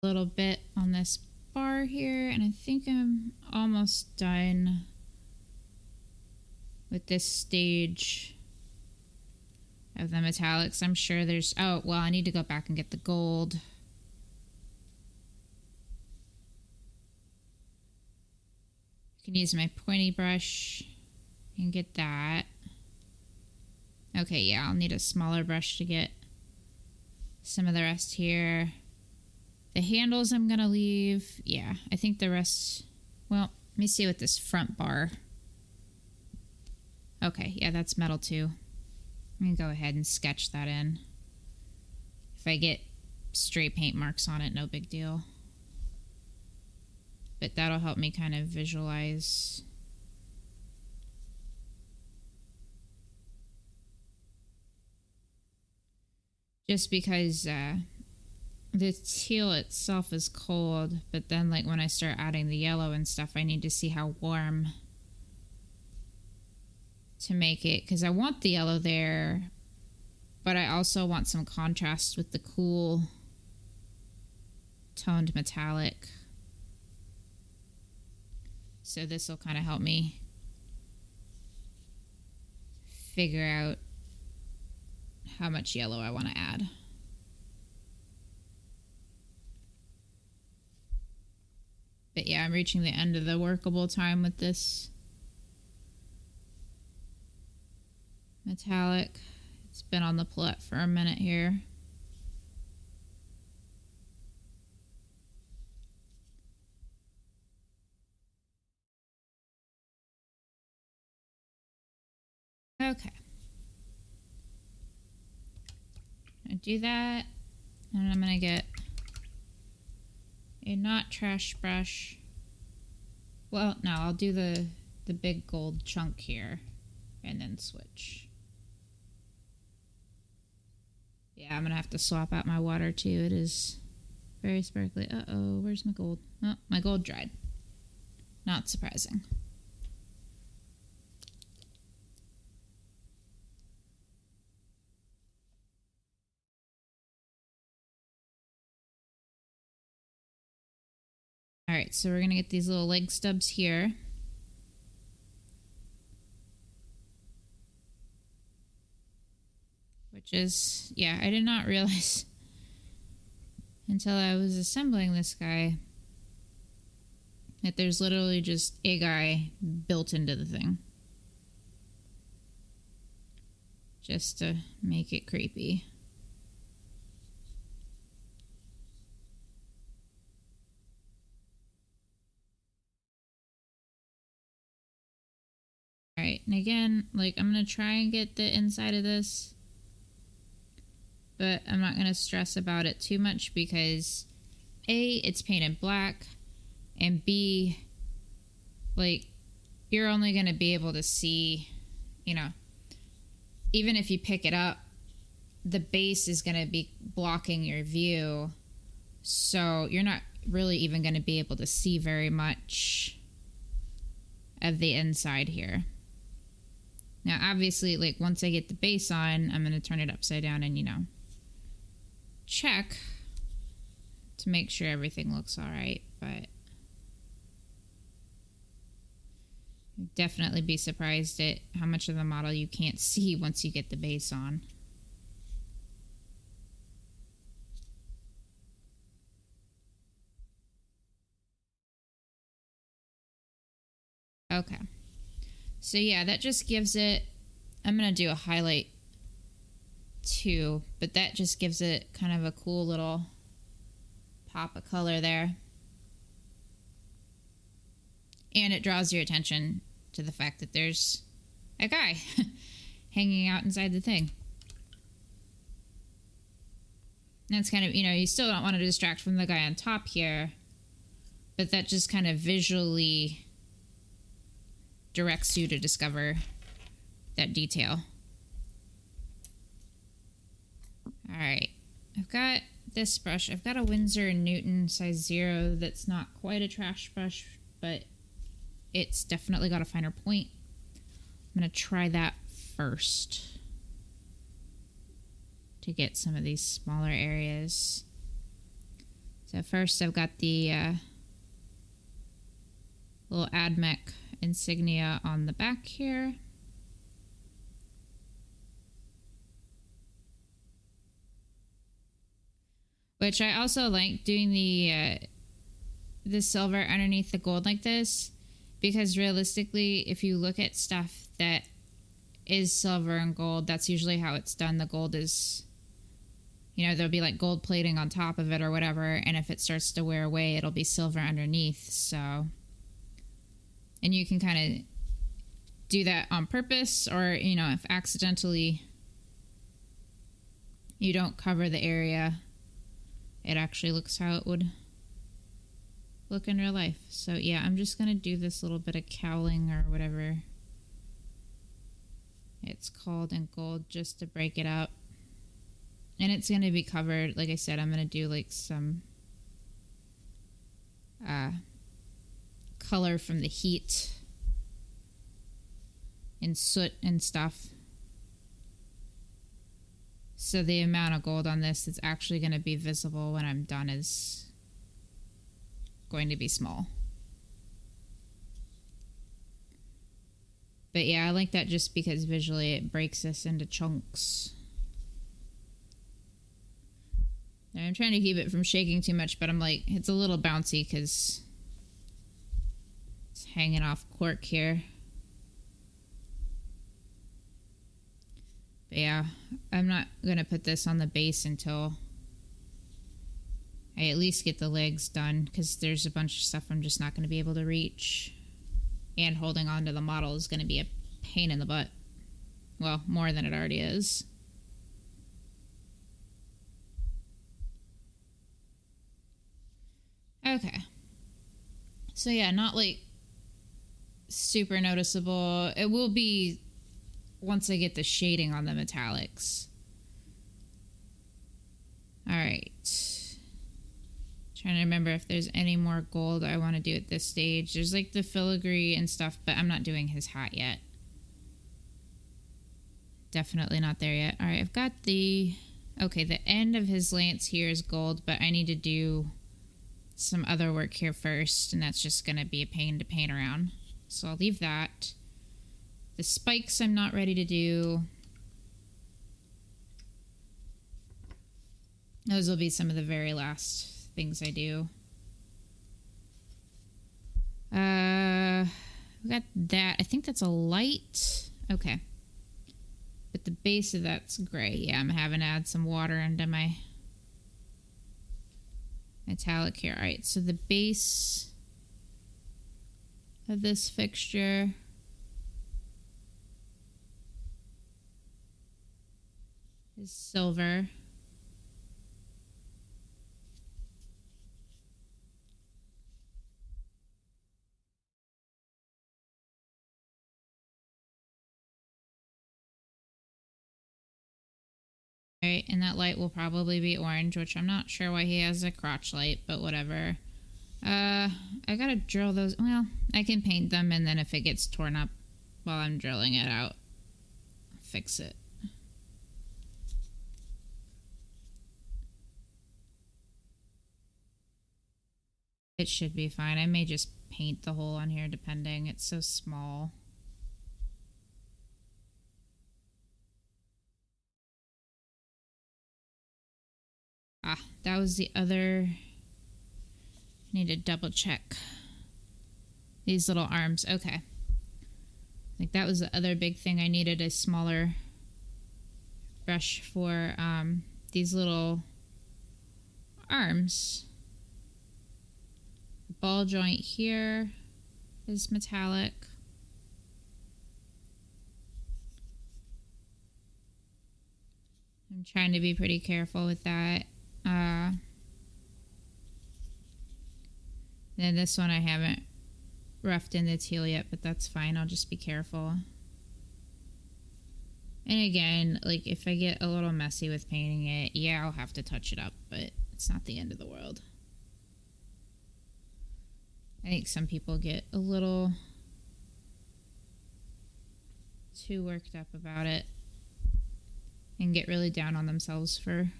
A little bit on this bar here, and I think I'm almost done with this stage of the metallics. I'm sure there's... Oh, well, I need to go back and get the gold. Can use my pointy brush and get that. Okay, yeah, I'll need a smaller brush to get some of the rest here. The handles I'm gonna leave. Yeah, I think the rest... Well, let me see with this front bar. Okay, yeah, that's metal too. I'm gonna go ahead and sketch that in. If I get stray paint marks on it, no big deal. But that'll help me kind of visualize. Just because the teal itself is cold, but then like when I start adding the yellow and stuff, I need to see how warm to make it, because I want the yellow there, but I also want some contrast with the cool toned metallic. So this will kind of help me figure out how much yellow I want to add. But yeah, I'm reaching the end of the workable time with this metallic. It's been on the palette for a minute here. Okay. I do that, and I'm gonna get a not trash brush. Well, no, I'll do the big gold chunk here and then switch. Yeah, I'm gonna have to swap out my water too. It is very sparkly. Uh-oh, where's my gold? Oh, my gold dried. Not surprising. Alright, so we're gonna get these little leg stubs here. Which is, yeah, I did not realize until I was assembling this guy that there's literally just a guy built into the thing. Just to make it creepy. Alright, and again, like, I'm gonna try and get the inside of this, but I'm not gonna stress about it too much because A, it's painted black, and B, like, you're only gonna be able to see, you know, even if you pick it up, the base is gonna be blocking your view, so you're not really even gonna be able to see very much of the inside here. Now, obviously, like, once I get the base on, I'm going to turn it upside down and, you know, check to make sure everything looks all right, but you'd definitely be surprised at how much of the model you can't see once you get the base on. Okay. So yeah, that just gives it, I'm going to do a highlight too, but that just gives it kind of a cool little pop of color there. And it draws your attention to the fact that there's a guy hanging out inside the thing. And it's kind of, you know, you still don't want to distract from the guy on top here, but that just kind of visually directs you to discover that detail. Alright, I've got this brush. I've got a Winsor & Newton size 0 that's not quite a trash brush, but it's definitely got a finer point. I'm going to try that first to get some of these smaller areas. So first I've got the little AdMech insignia on the back here. Which I also like doing the silver underneath the gold like this, Because realistically, if you look at stuff that is silver and gold, that's usually how it's done. The gold is, you know, there'll be like gold plating on top of it or whatever, and if it starts to wear away, it'll be silver underneath. So, and you can kind of do that on purpose, or, you know, if accidentally you don't cover the area, it actually looks how it would look in real life. So yeah, I'm just gonna do this little bit of cowling or whatever it's called in gold just to break it up. And it's gonna be covered, like I said, I'm gonna do like some color from the heat and soot and stuff. So the amount of gold on this that's actually going to be visible when I'm done is going to be small. But yeah, I like that just because visually it breaks this into chunks. And I'm trying to keep it from shaking too much, but I'm like, it's a little bouncy because it's hanging off cork here. But yeah, I'm not going to put this on the base until I at least get the legs done, because there's a bunch of stuff I'm just not going to be able to reach. And holding on to the model is going to be a pain in the butt. Well, more than it already is. Okay. So yeah, not like super noticeable. It will be once I get the shading on the metallics. Alright. Trying to remember if there's any more gold I want to do at this stage. There's like the filigree and stuff, but I'm not doing his hat yet. Definitely not there yet. Alright, I've got the... Okay, the end of his lance here is gold, but I need to do some other work here first, and that's just going to be a pain to paint around. So I'll leave that. The spikes I'm not ready to do. Those will be some of the very last things I do. We got that. I think that's a light. Okay. But the base of that's gray. Yeah, I'm having to add some water into my metallic here. Alright, so the base of this fixture is silver. Alright, and that light will probably be orange, which I'm not sure why he has a crotch light, but whatever. I gotta drill those. Well, I can paint them, and then if it gets torn up while I'm drilling it out, I'll fix it. It should be fine. I may just paint the hole on here depending. It's so small. Ah, that was the other... I need to double check. These little arms. Okay. I think that was the other big thing I needed, a smaller brush for these little arms. The ball joint here is metallic. I'm trying to be pretty careful with that. Then this one I haven't roughed in the teal yet, but that's fine. I'll just be careful. And again, like if I get a little messy with painting it, yeah, I'll have to touch it up, but it's not the end of the world. I think some people get a little too worked up about it and get really down on themselves for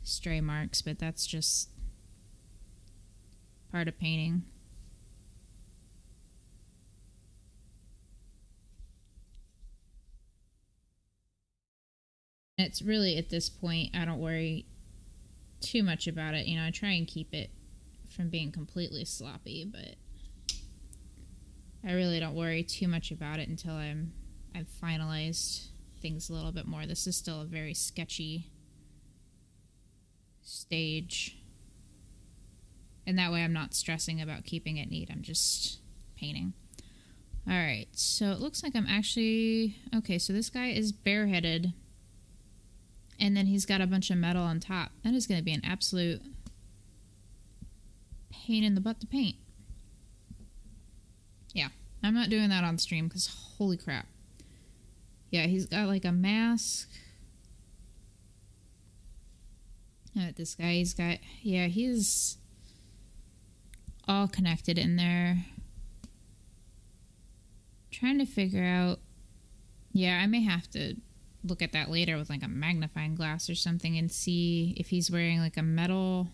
stray marks, but that's just part of painting. It's really, at this point, I don't worry too much about it. You know, I try and keep it from being completely sloppy, but I really don't worry too much about it until I've finalized things a little bit more. This is still a very sketchy stage. And that way I'm not stressing about keeping it neat. I'm just painting. Alright, so it looks like I'm actually... Okay, so this guy is bareheaded. And then he's got a bunch of metal on top. That is going to be an absolute pain in the butt to paint. Yeah, I'm not doing that on stream because holy crap. Yeah, he's got like a mask. This guy, he's got... Yeah, he's all connected in there. Trying to figure out... Yeah, I may have to look at that later with like a magnifying glass or something and see if he's wearing like a metal...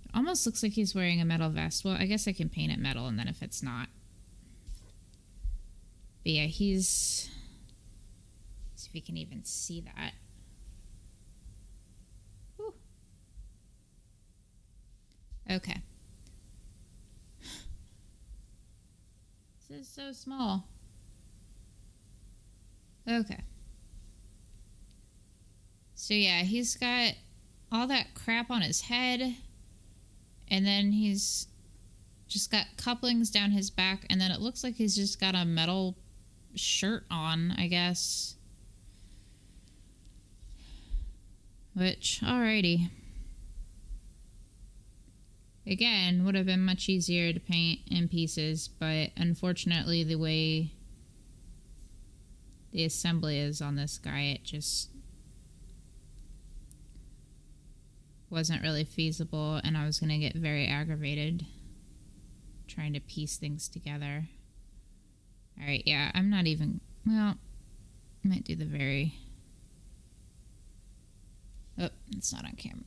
It almost looks like he's wearing a metal vest. Well, I guess I can paint it metal, and then if it's not... But yeah, he's... Let's see if we can even see that. Whew. Okay. This is so small. Okay. So yeah, he's got all that crap on his head. And then he's just got couplings down his back. And then it looks like he's just got a metal shirt on, I guess. Which, alrighty. Again, would have been much easier to paint in pieces, but unfortunately the way the assembly is on this guy, it just wasn't really feasible, and I was going to get very aggravated trying to piece things together. Alright, yeah, I'm not even... Well, I might do the very... Oh, it's not on camera.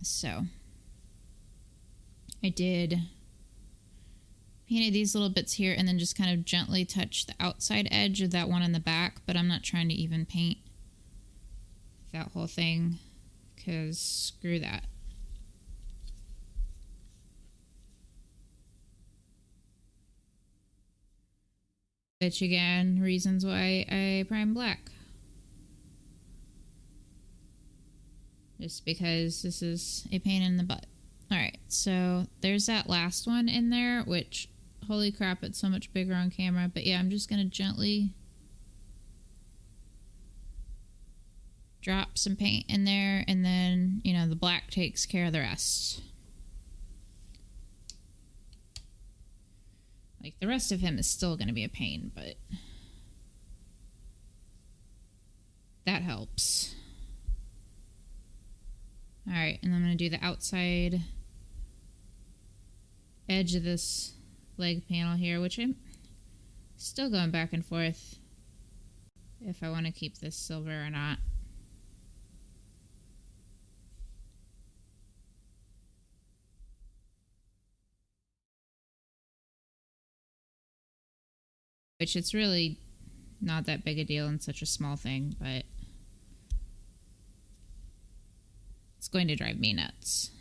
So... I did painted these little bits here and then just kind of gently touch the outside edge of that one in the back, but I'm not trying to even paint that whole thing because screw that. Which again, reasons why I prime black. Just because this is a pain in the butt. Alright, so there's that last one in there, which, holy crap, it's so much bigger on camera. But yeah, I'm just going to gently drop some paint in there, and then, you know, the black takes care of the rest. Like, the rest of him is still going to be a pain, but that helps. Alright, and I'm going to do the outside edge of this leg panel here, which I'm still going back and forth if I want to keep this silver or not. Which it's really not that big a deal and such a small thing, but it's going to drive me nuts.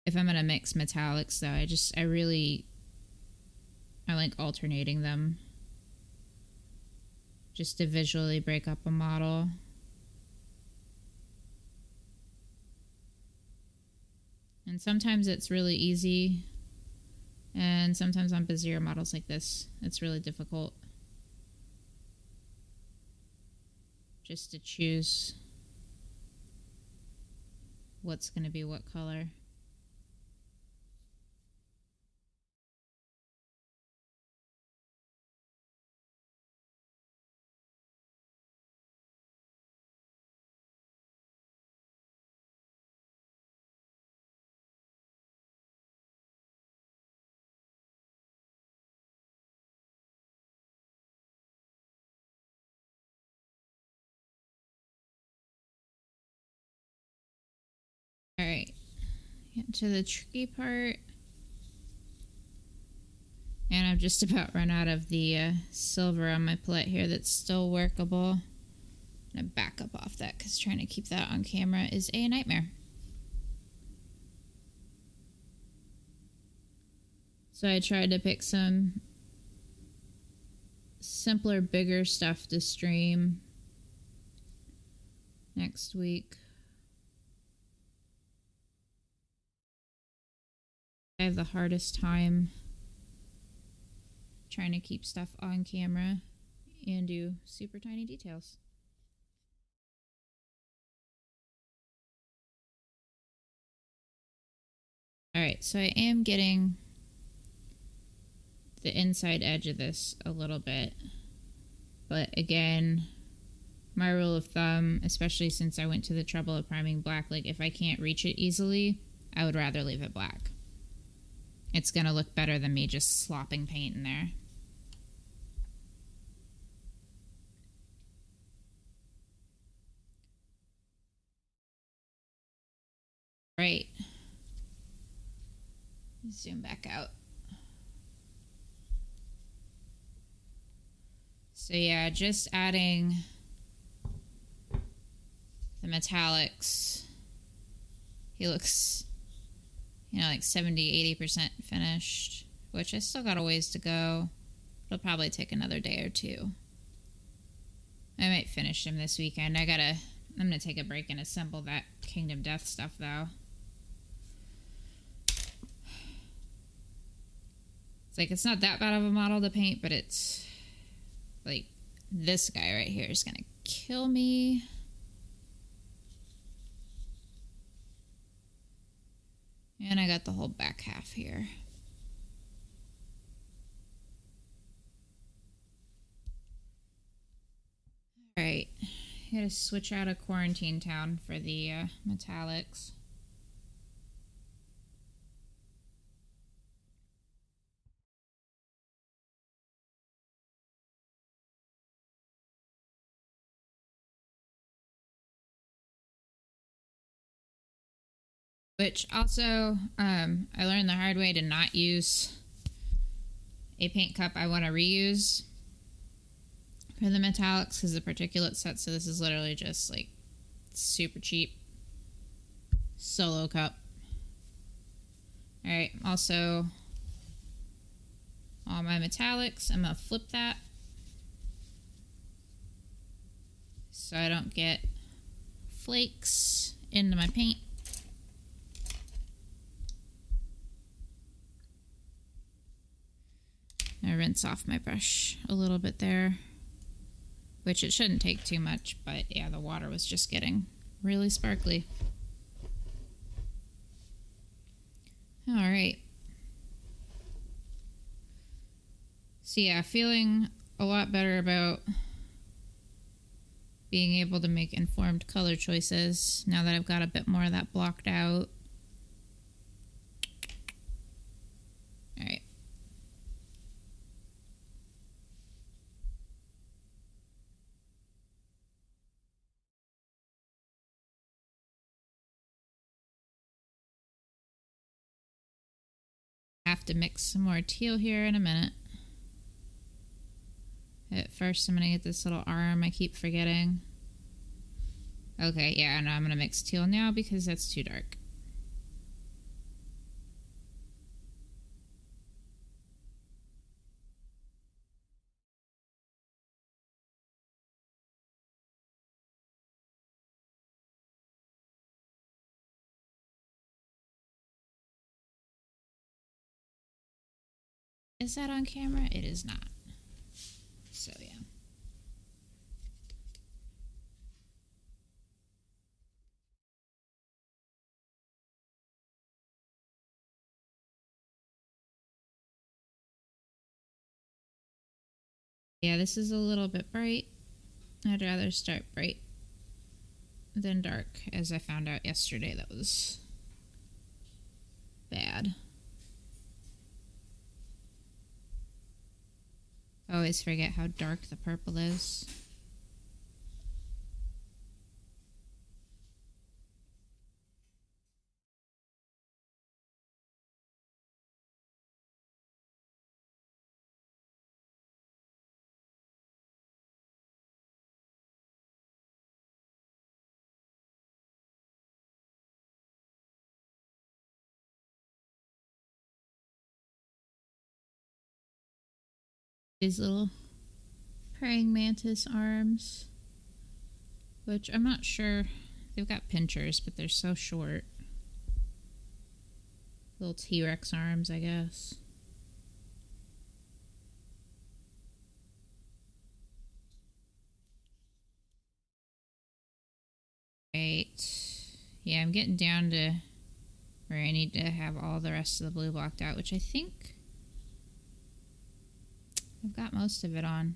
If I'm gonna mix metallics though, I like alternating them just to visually break up a model. And sometimes it's really easy, and sometimes on busier models like this, it's really difficult just to choose what's going to be what color. Alright, get to the tricky part. And I've just about run out of the silver on my palette here that's still workable. I'm going to back up off that because trying to keep that on camera is a nightmare. So I tried to pick some simpler, bigger stuff to stream next week. I have the hardest time trying to keep stuff on camera and do super tiny details. Alright, so I am getting the inside edge of this a little bit. But again, my rule of thumb, especially since I went to the trouble of priming black, like if I can't reach it easily, I would rather leave it black. It's gonna look better than me just slopping paint in there. Right. Zoom back out. So yeah, just adding the metallics. He looks, you know, like 70-80% finished, which I still got a ways to go. It'll probably take another day or two. I might finish him this weekend. I'm gonna take a break and assemble that Kingdom Death stuff though. It's like, it's not that bad of a model to paint, but it's like, this guy right here is gonna kill me. And I got the whole back half here. Alright, I gotta switch out of Quarantine Town for the metallics. Which also, I learned the hard way to not use a paint cup I want to reuse for the metallics because the particulate set. So this is literally just like super cheap solo cup. Alright, also all my metallics, I'm going to flip that so I don't get flakes into my paint. I rinse off my brush a little bit there, which it shouldn't take too much, but yeah, the water was just getting really sparkly. All right. So yeah, feeling a lot better about being able to make informed color choices now that I've got a bit more of that blocked out. All right. Have to mix some more teal here in a minute. At first, I'm going to get this little arm I keep forgetting. Okay, yeah, no, I'm going to mix teal now because that's too dark. Is that on camera? It is not. So, yeah. Yeah, this is a little bit bright. I'd rather start bright than dark, as I found out yesterday that was bad. I always forget how dark the purple is. These little praying mantis arms, which I'm not sure. They've got pinchers, but they're so short. Little T-Rex arms, I guess. Right. Yeah, I'm getting down to where I need to have all the rest of the blue blocked out, which I think I've got most of it on.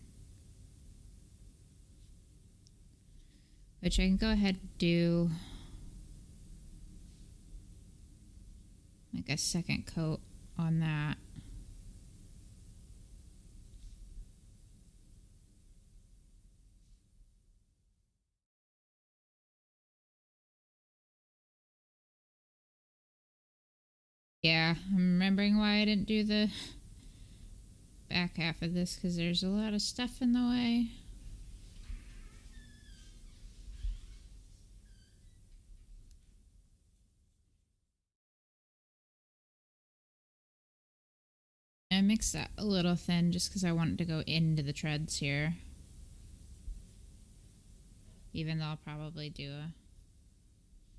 Which I can go ahead and do like a second coat on that. Yeah, I'm remembering why I didn't do the back half of this, because there's a lot of stuff in the way. I mixed that a little thin just because I wanted to go into the treads here. Even though I'll probably do a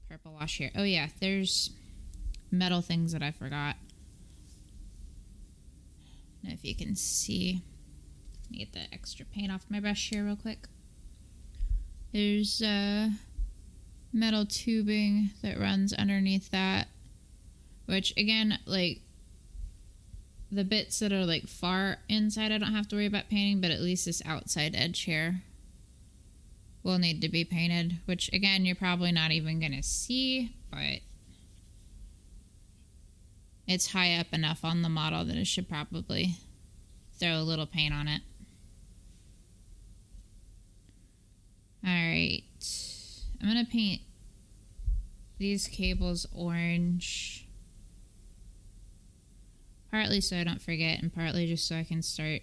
purple wash here. Oh yeah, there's metal things that I forgot. I don't know if you can see. Let me get the extra paint off my brush here real quick. There's metal tubing that runs underneath that, which again, like the bits that are like far inside I don't have to worry about painting, but at least this outside edge here will need to be painted, which again you're probably not even gonna see, but it's high up enough on the model that it should probably throw a little paint on it. Alright, I'm gonna paint these cables orange, partly so I don't forget and partly just so I can start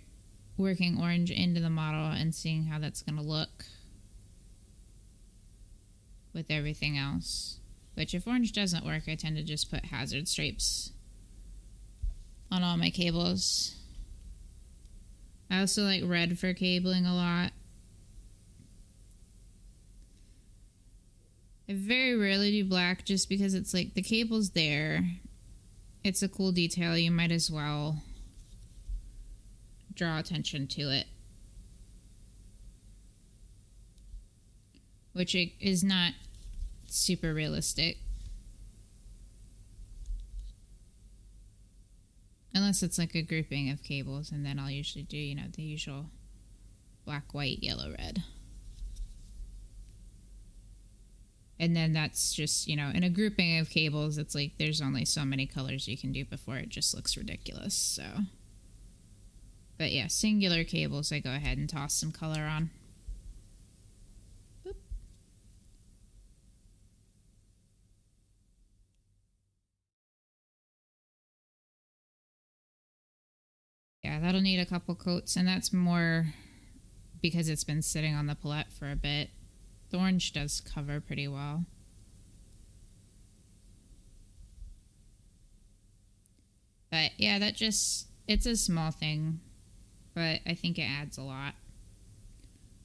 working orange into the model and seeing how that's gonna look with everything else. Which if orange doesn't work, I tend to just put hazard stripes on all my cables. I also like red for cabling a lot. I very rarely do black just because it's like the cable's there. It's a cool detail. You might as well draw attention to it. Which is not super realistic. Unless it's like a grouping of cables, and then I'll usually do, you know, the usual black, white, yellow, red. And then that's just, you know, in a grouping of cables, it's like there's only so many colors you can do before it just looks ridiculous, so. But yeah, singular cables, I go ahead and toss some color on. Boop. Yeah, that'll need a couple coats, and that's more because it's been sitting on the palette for a bit. The orange does cover pretty well. But yeah, that just, it's a small thing, but I think it adds a lot.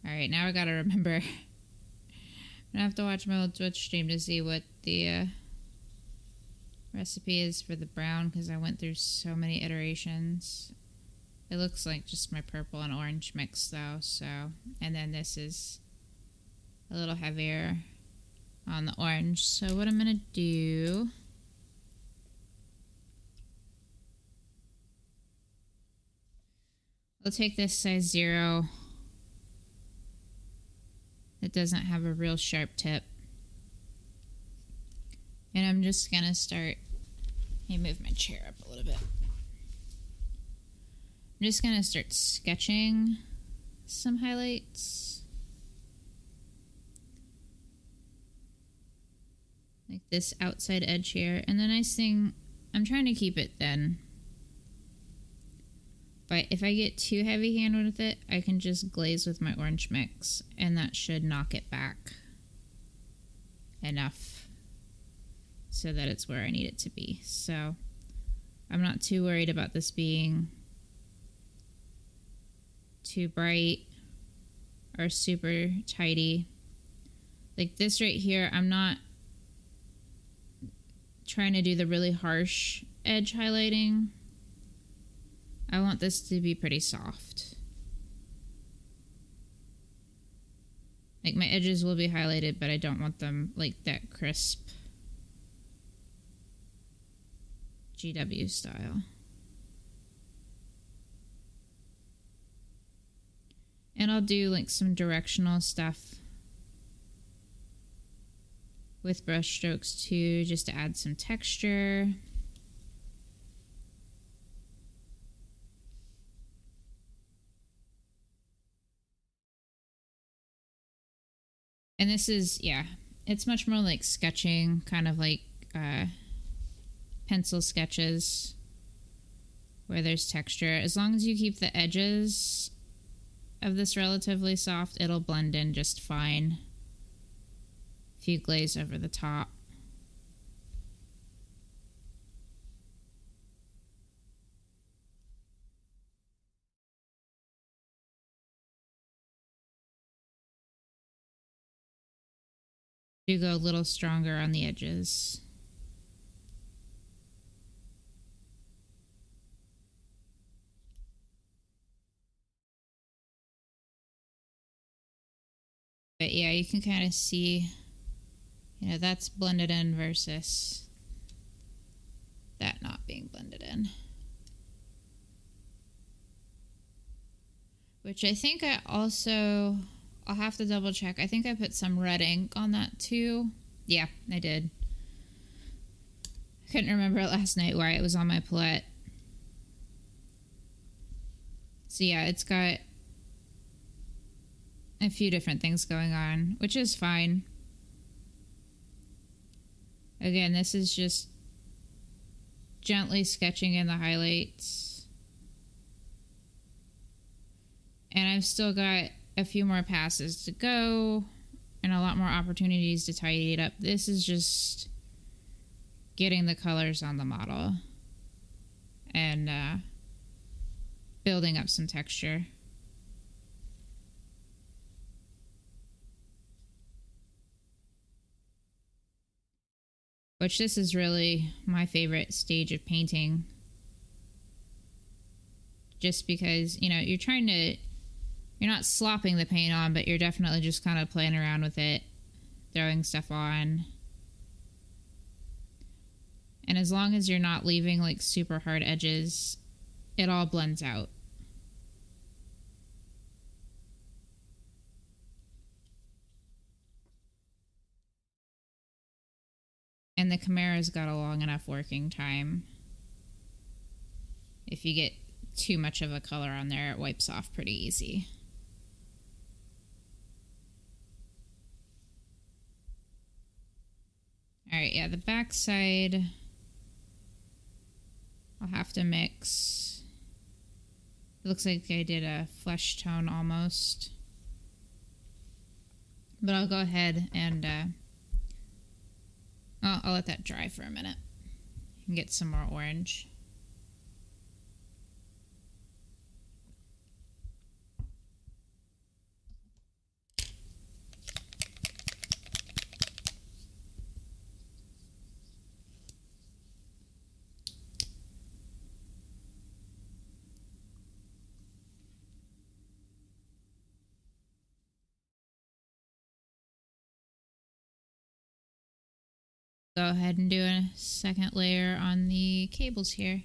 Alright, now I gotta remember. I'm gonna have to watch my old Twitch stream to see what the recipe is for the brown, because I went through so many iterations. It looks like just my purple and orange mix though, so. And then this is a little heavier on the orange. So what I'm gonna do, I'll take this size 0. It doesn't have a real sharp tip. And I'm just gonna start, let me move my chair up a little bit. I'm just gonna start sketching some highlights. Like this outside edge here. And the nice thing, I'm trying to keep it thin. But if I get too heavy-handed with it, I can just glaze with my orange mix. And that should knock it back enough so that it's where I need it to be. So I'm not too worried about this being too bright or super tidy. Like this right here, I'm not trying to do the really harsh edge highlighting. I want this to be pretty soft. Like my edges will be highlighted, but I don't want them like that crisp GW style. And I'll do like some directional stuff with brush strokes too, just to add some texture. And this is, yeah, it's much more like sketching, kind of like pencil sketches where there's texture. As long as you keep the edges of this relatively soft, it'll blend in just fine if you glaze over the top. You go a little stronger on the edges. But yeah, you can kind of see, you know, that's blended in versus that not being blended in. Which I think I also, I'll have to double check. I think I put some red ink on that too. Yeah, I did. I couldn't remember last night why it was on my palette. So yeah, it's got a few different things going on, which is fine. Again, this is just gently sketching in the highlights. And I've still got a few more passes to go and a lot more opportunities to tidy it up. This is just getting the colors on the model and building up some texture. Which this is really my favorite stage of painting. Just because, you know, you're not slopping the paint on, but you're definitely just kind of playing around with it, throwing stuff on. And as long as you're not leaving like super hard edges, it all blends out. And the Chimera's got a long enough working time. If you get too much of a color on there, it wipes off pretty easy. Alright, yeah, the back side I'll have to mix. It looks like I did a flesh tone almost. But I'll go ahead and I'll let that dry for a minute and get some more orange. Go ahead and do a second layer on the cables here.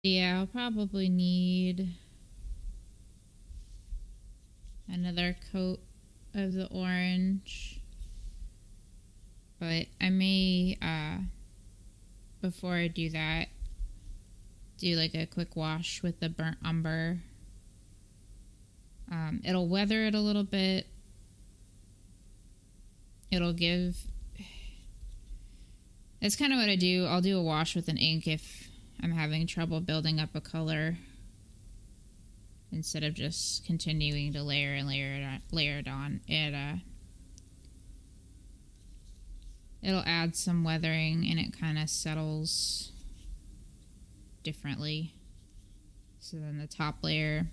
Yeah, I'll probably need another coat of the orange, but I may before I do that, do like a quick wash with the burnt umber. It'll weather it a little bit. It'll give... That's kind of what I do. I'll do a wash with an ink if I'm having trouble building up a color, instead of just continuing to layer and layer it on. It'll add some weathering, and it kind of settles differently. So then the top layer,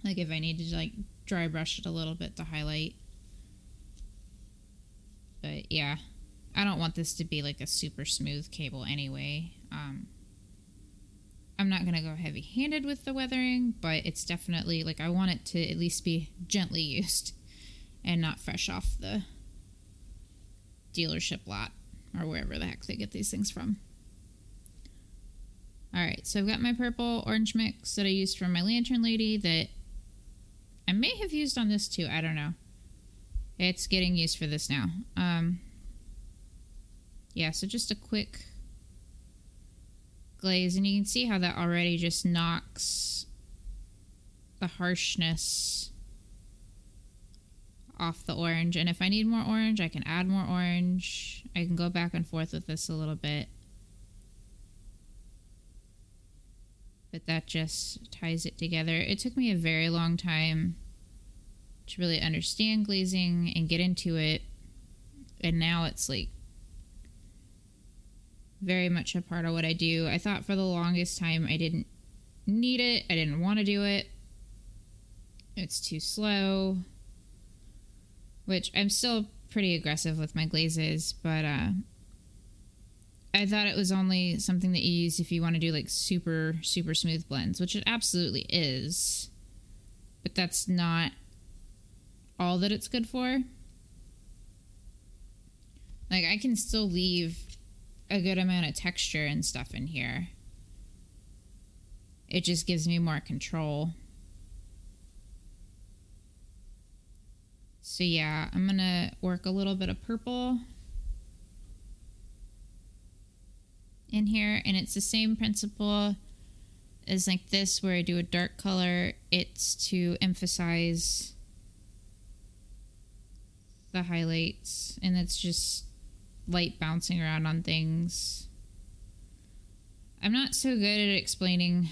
like if I need to like dry brush it a little bit to highlight. But yeah, I don't want this to be like a super smooth cable anyway. I'm not going to go heavy-handed with the weathering, but it's definitely like I want it to at least be gently used and not fresh off the dealership lot or wherever the heck they get these things from. Alright, so I've got my purple orange mix that I used for my lantern lady that I may have used on this too. I don't know. It's getting used for this now. Yeah, so just a quick glaze, and you can see how that already just knocks the harshness off the orange. And if I need more orange, I can add more orange. I can go back and forth with this a little bit. But that just ties it together. It took me a very long time to really understand glazing and get into it. And now it's like very much a part of what I do. I thought for the longest time I didn't need it. I didn't want to do it. It's too slow. Which I'm still pretty aggressive with my glazes, but I thought it was only something that you use if you want to do like super, super smooth blends, which it absolutely is. But that's not all that it's good for. Like, I can still leave a good amount of texture and stuff in here. It just gives me more control. So yeah, I'm gonna work a little bit of purple in here, and it's the same principle as like this, where I do a dark color. It's to emphasize the highlights, and it's just light bouncing around on things. I'm not so good at explaining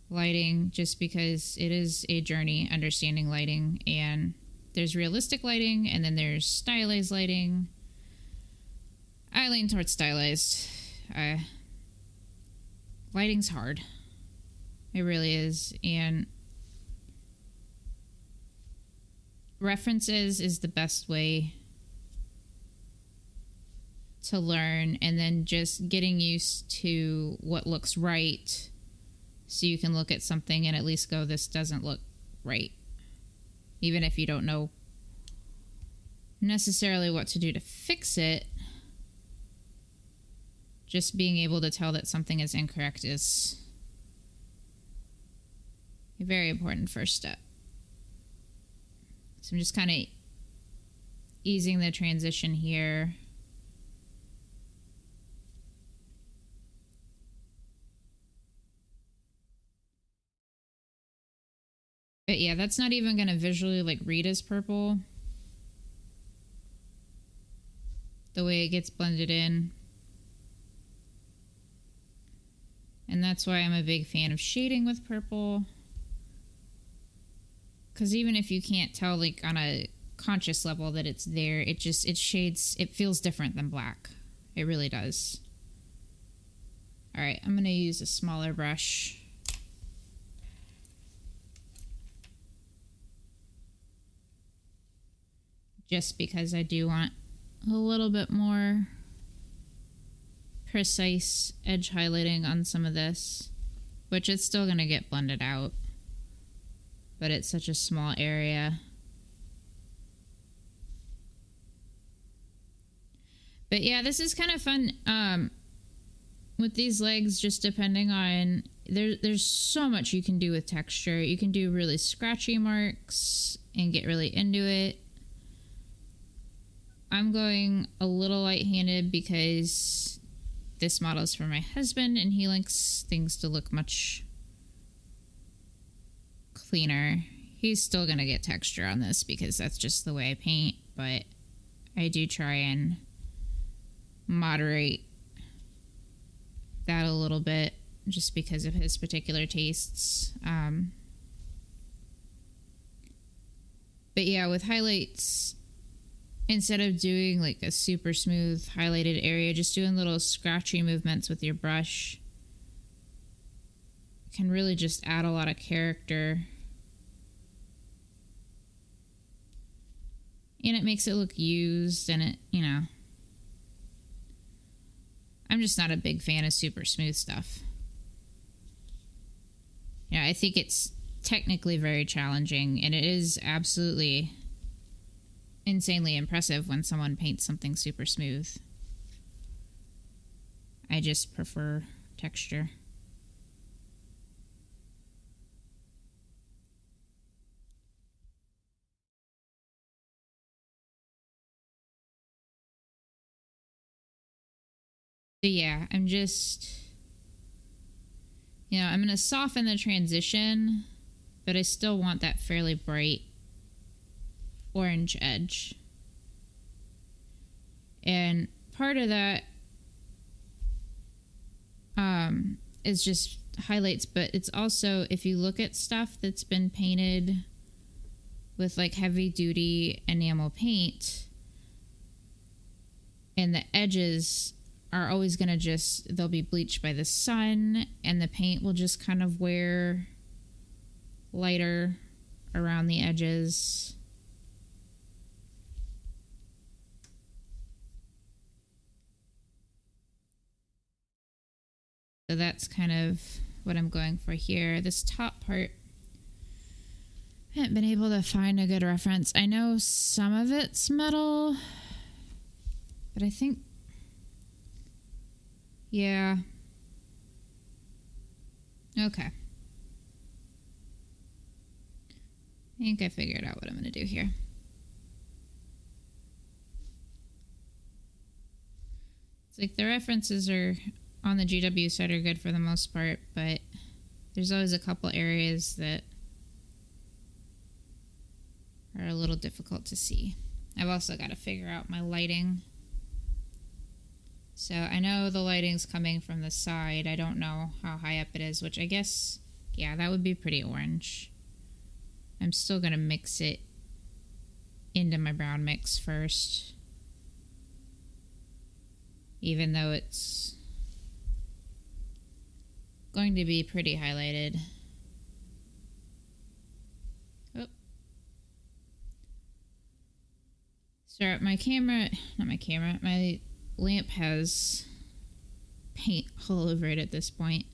lighting, just because it is a journey understanding lighting, and there's realistic lighting and then there's stylized lighting. I lean towards stylized. Lighting's hard. It really is. And references is the best way to learn, and then just getting used to what looks right, so you can look at something and at least go, this doesn't look right. Even if you don't know necessarily what to do to fix it, just being able to tell that something is incorrect is a very important first step. So I'm just kind of easing the transition here. But yeah, that's not even going to visually like read as purple, the way it gets blended in. And that's why I'm a big fan of shading with purple. Because even if you can't tell like on a conscious level that it's there, it shades, it feels different than black. It really does. Alright, I'm going to use a smaller brush. Just because I do want a little bit more precise edge highlighting on some of this, which it's still going to get blended out, but it's such a small area. But yeah, this is kind of fun with these legs, just depending on, there's so much you can do with texture. You can do really scratchy marks and get really into it. I'm going a little light-handed because this model is for my husband and he likes things to look much cleaner. He's still going to get texture on this because that's just the way I paint, but I do try and moderate that a little bit just because of his particular tastes. But yeah, with highlights, instead of doing like a super smooth highlighted area, just doing little scratchy movements with your brush can really just add a lot of character. And it makes it look used, and it, you know, I'm just not a big fan of super smooth stuff. Yeah, I think it's technically very challenging, and it is absolutely insanely impressive when someone paints something super smooth. I just prefer texture. But yeah, I'm just, you know, I'm going to soften the transition, but I still want that fairly bright orange edge. And part of that is just highlights, but it's also, if you look at stuff that's been painted with like heavy duty enamel paint, and the edges are always going to just, they'll be bleached by the sun, and the paint will just kind of wear lighter around the edges. So that's kind of what I'm going for here. This top part, I haven't been able to find a good reference. I know some of it's metal, but I think, yeah. Okay. I think I figured out what I'm going to do here. It's like the references are on the GW side are good for the most part, but there's always a couple areas that are a little difficult to see. I've also got to figure out my lighting. So I know the lighting's coming from the side. I don't know how high up it is, which I guess, yeah, that would be pretty orange. I'm still going to mix it into my brown mix first, even though it's going to be pretty highlighted. Oh. So my lamp has paint all over it at this point.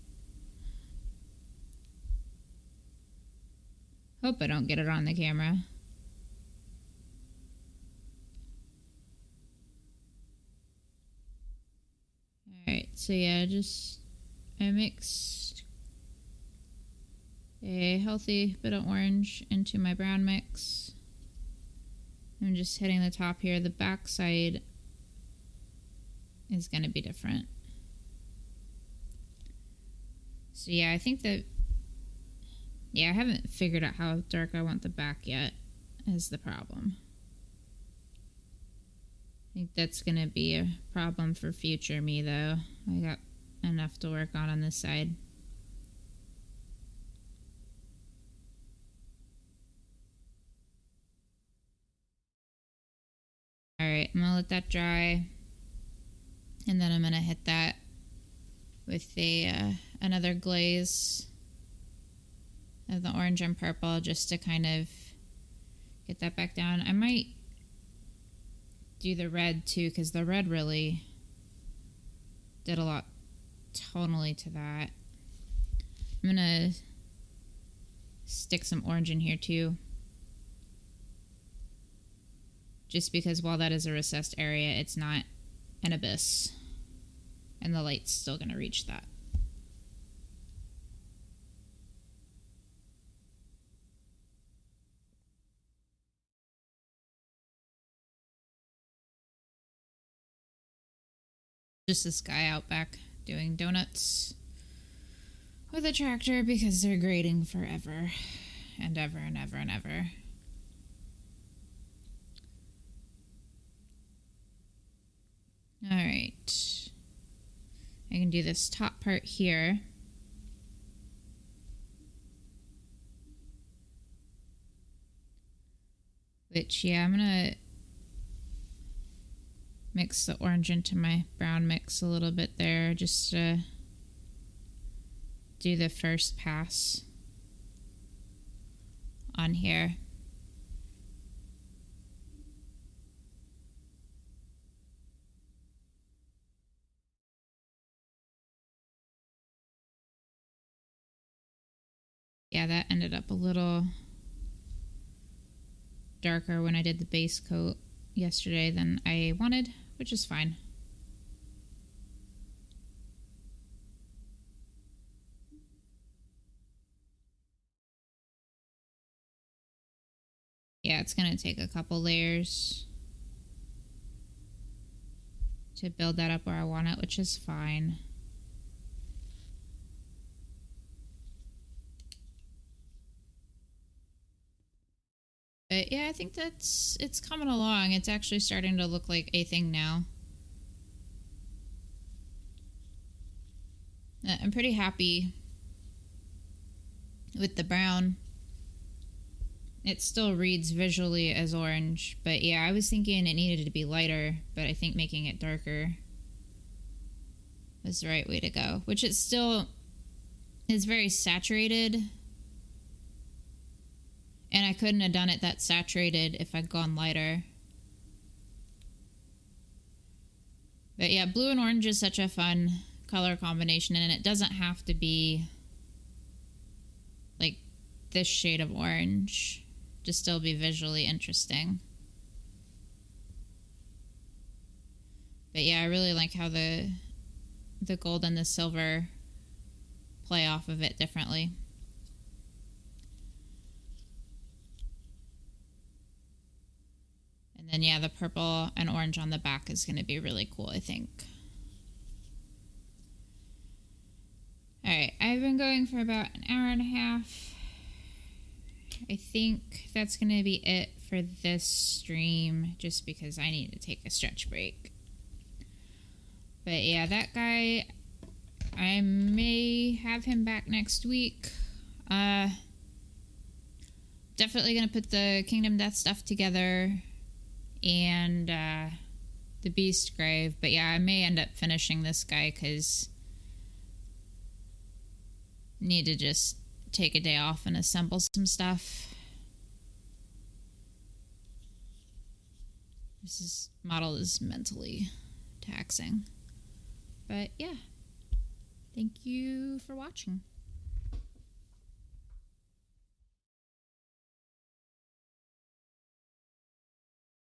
Hope I don't get it on the camera. Alright, so yeah, I mixed a healthy bit of orange into my brown mix. I'm just hitting the top here. The back side is going to be different. So yeah, I think that, yeah, I haven't figured out how dark I want the back yet is the problem. I think that's going to be a problem for future me though. I got enough to work on this side. Alright, I'm going to let that dry. And then I'm going to hit that with another glaze of the orange and purple just to kind of get that back down. I might do the red too, because the red really did a lot tonally to that. I'm going to stick some orange in here too. Just because while that is a recessed area, it's not an abyss. And the light's still going to reach that. Just this guy out back doing donuts with a tractor because they're grading forever and ever and ever and ever. All right. I can do this top part here. Which, yeah, I'm gonna mix the orange into my brown mix a little bit there, just to do the first pass on here. Yeah, that ended up a little darker when I did the base coat yesterday than I wanted, which is fine. Yeah, it's gonna take a couple layers to build that up where I want it, which is fine. But yeah, I think it's coming along. It's actually starting to look like a thing now. I'm pretty happy with the brown. It still reads visually as orange, but yeah, I was thinking it needed to be lighter, but I think making it darker was the right way to go. Which it still is very saturated. And I couldn't have done it that saturated if I'd gone lighter. But yeah, blue and orange is such a fun color combination, and it doesn't have to be like this shade of orange to still be visually interesting. But yeah, I really like how the gold and the silver play off of it differently. And then yeah, the purple and orange on the back is going to be really cool, I think. Alright, I've been going for about an hour and a half. I think that's going to be it for this stream, just because I need to take a stretch break. But yeah, that guy, I may have him back next week. Definitely going to put the Kingdom Death stuff together and the Beast Grave. But yeah, I may end up finishing this guy because I need to just take a day off and assemble some stuff. This model is mentally taxing. But yeah, thank you for watching.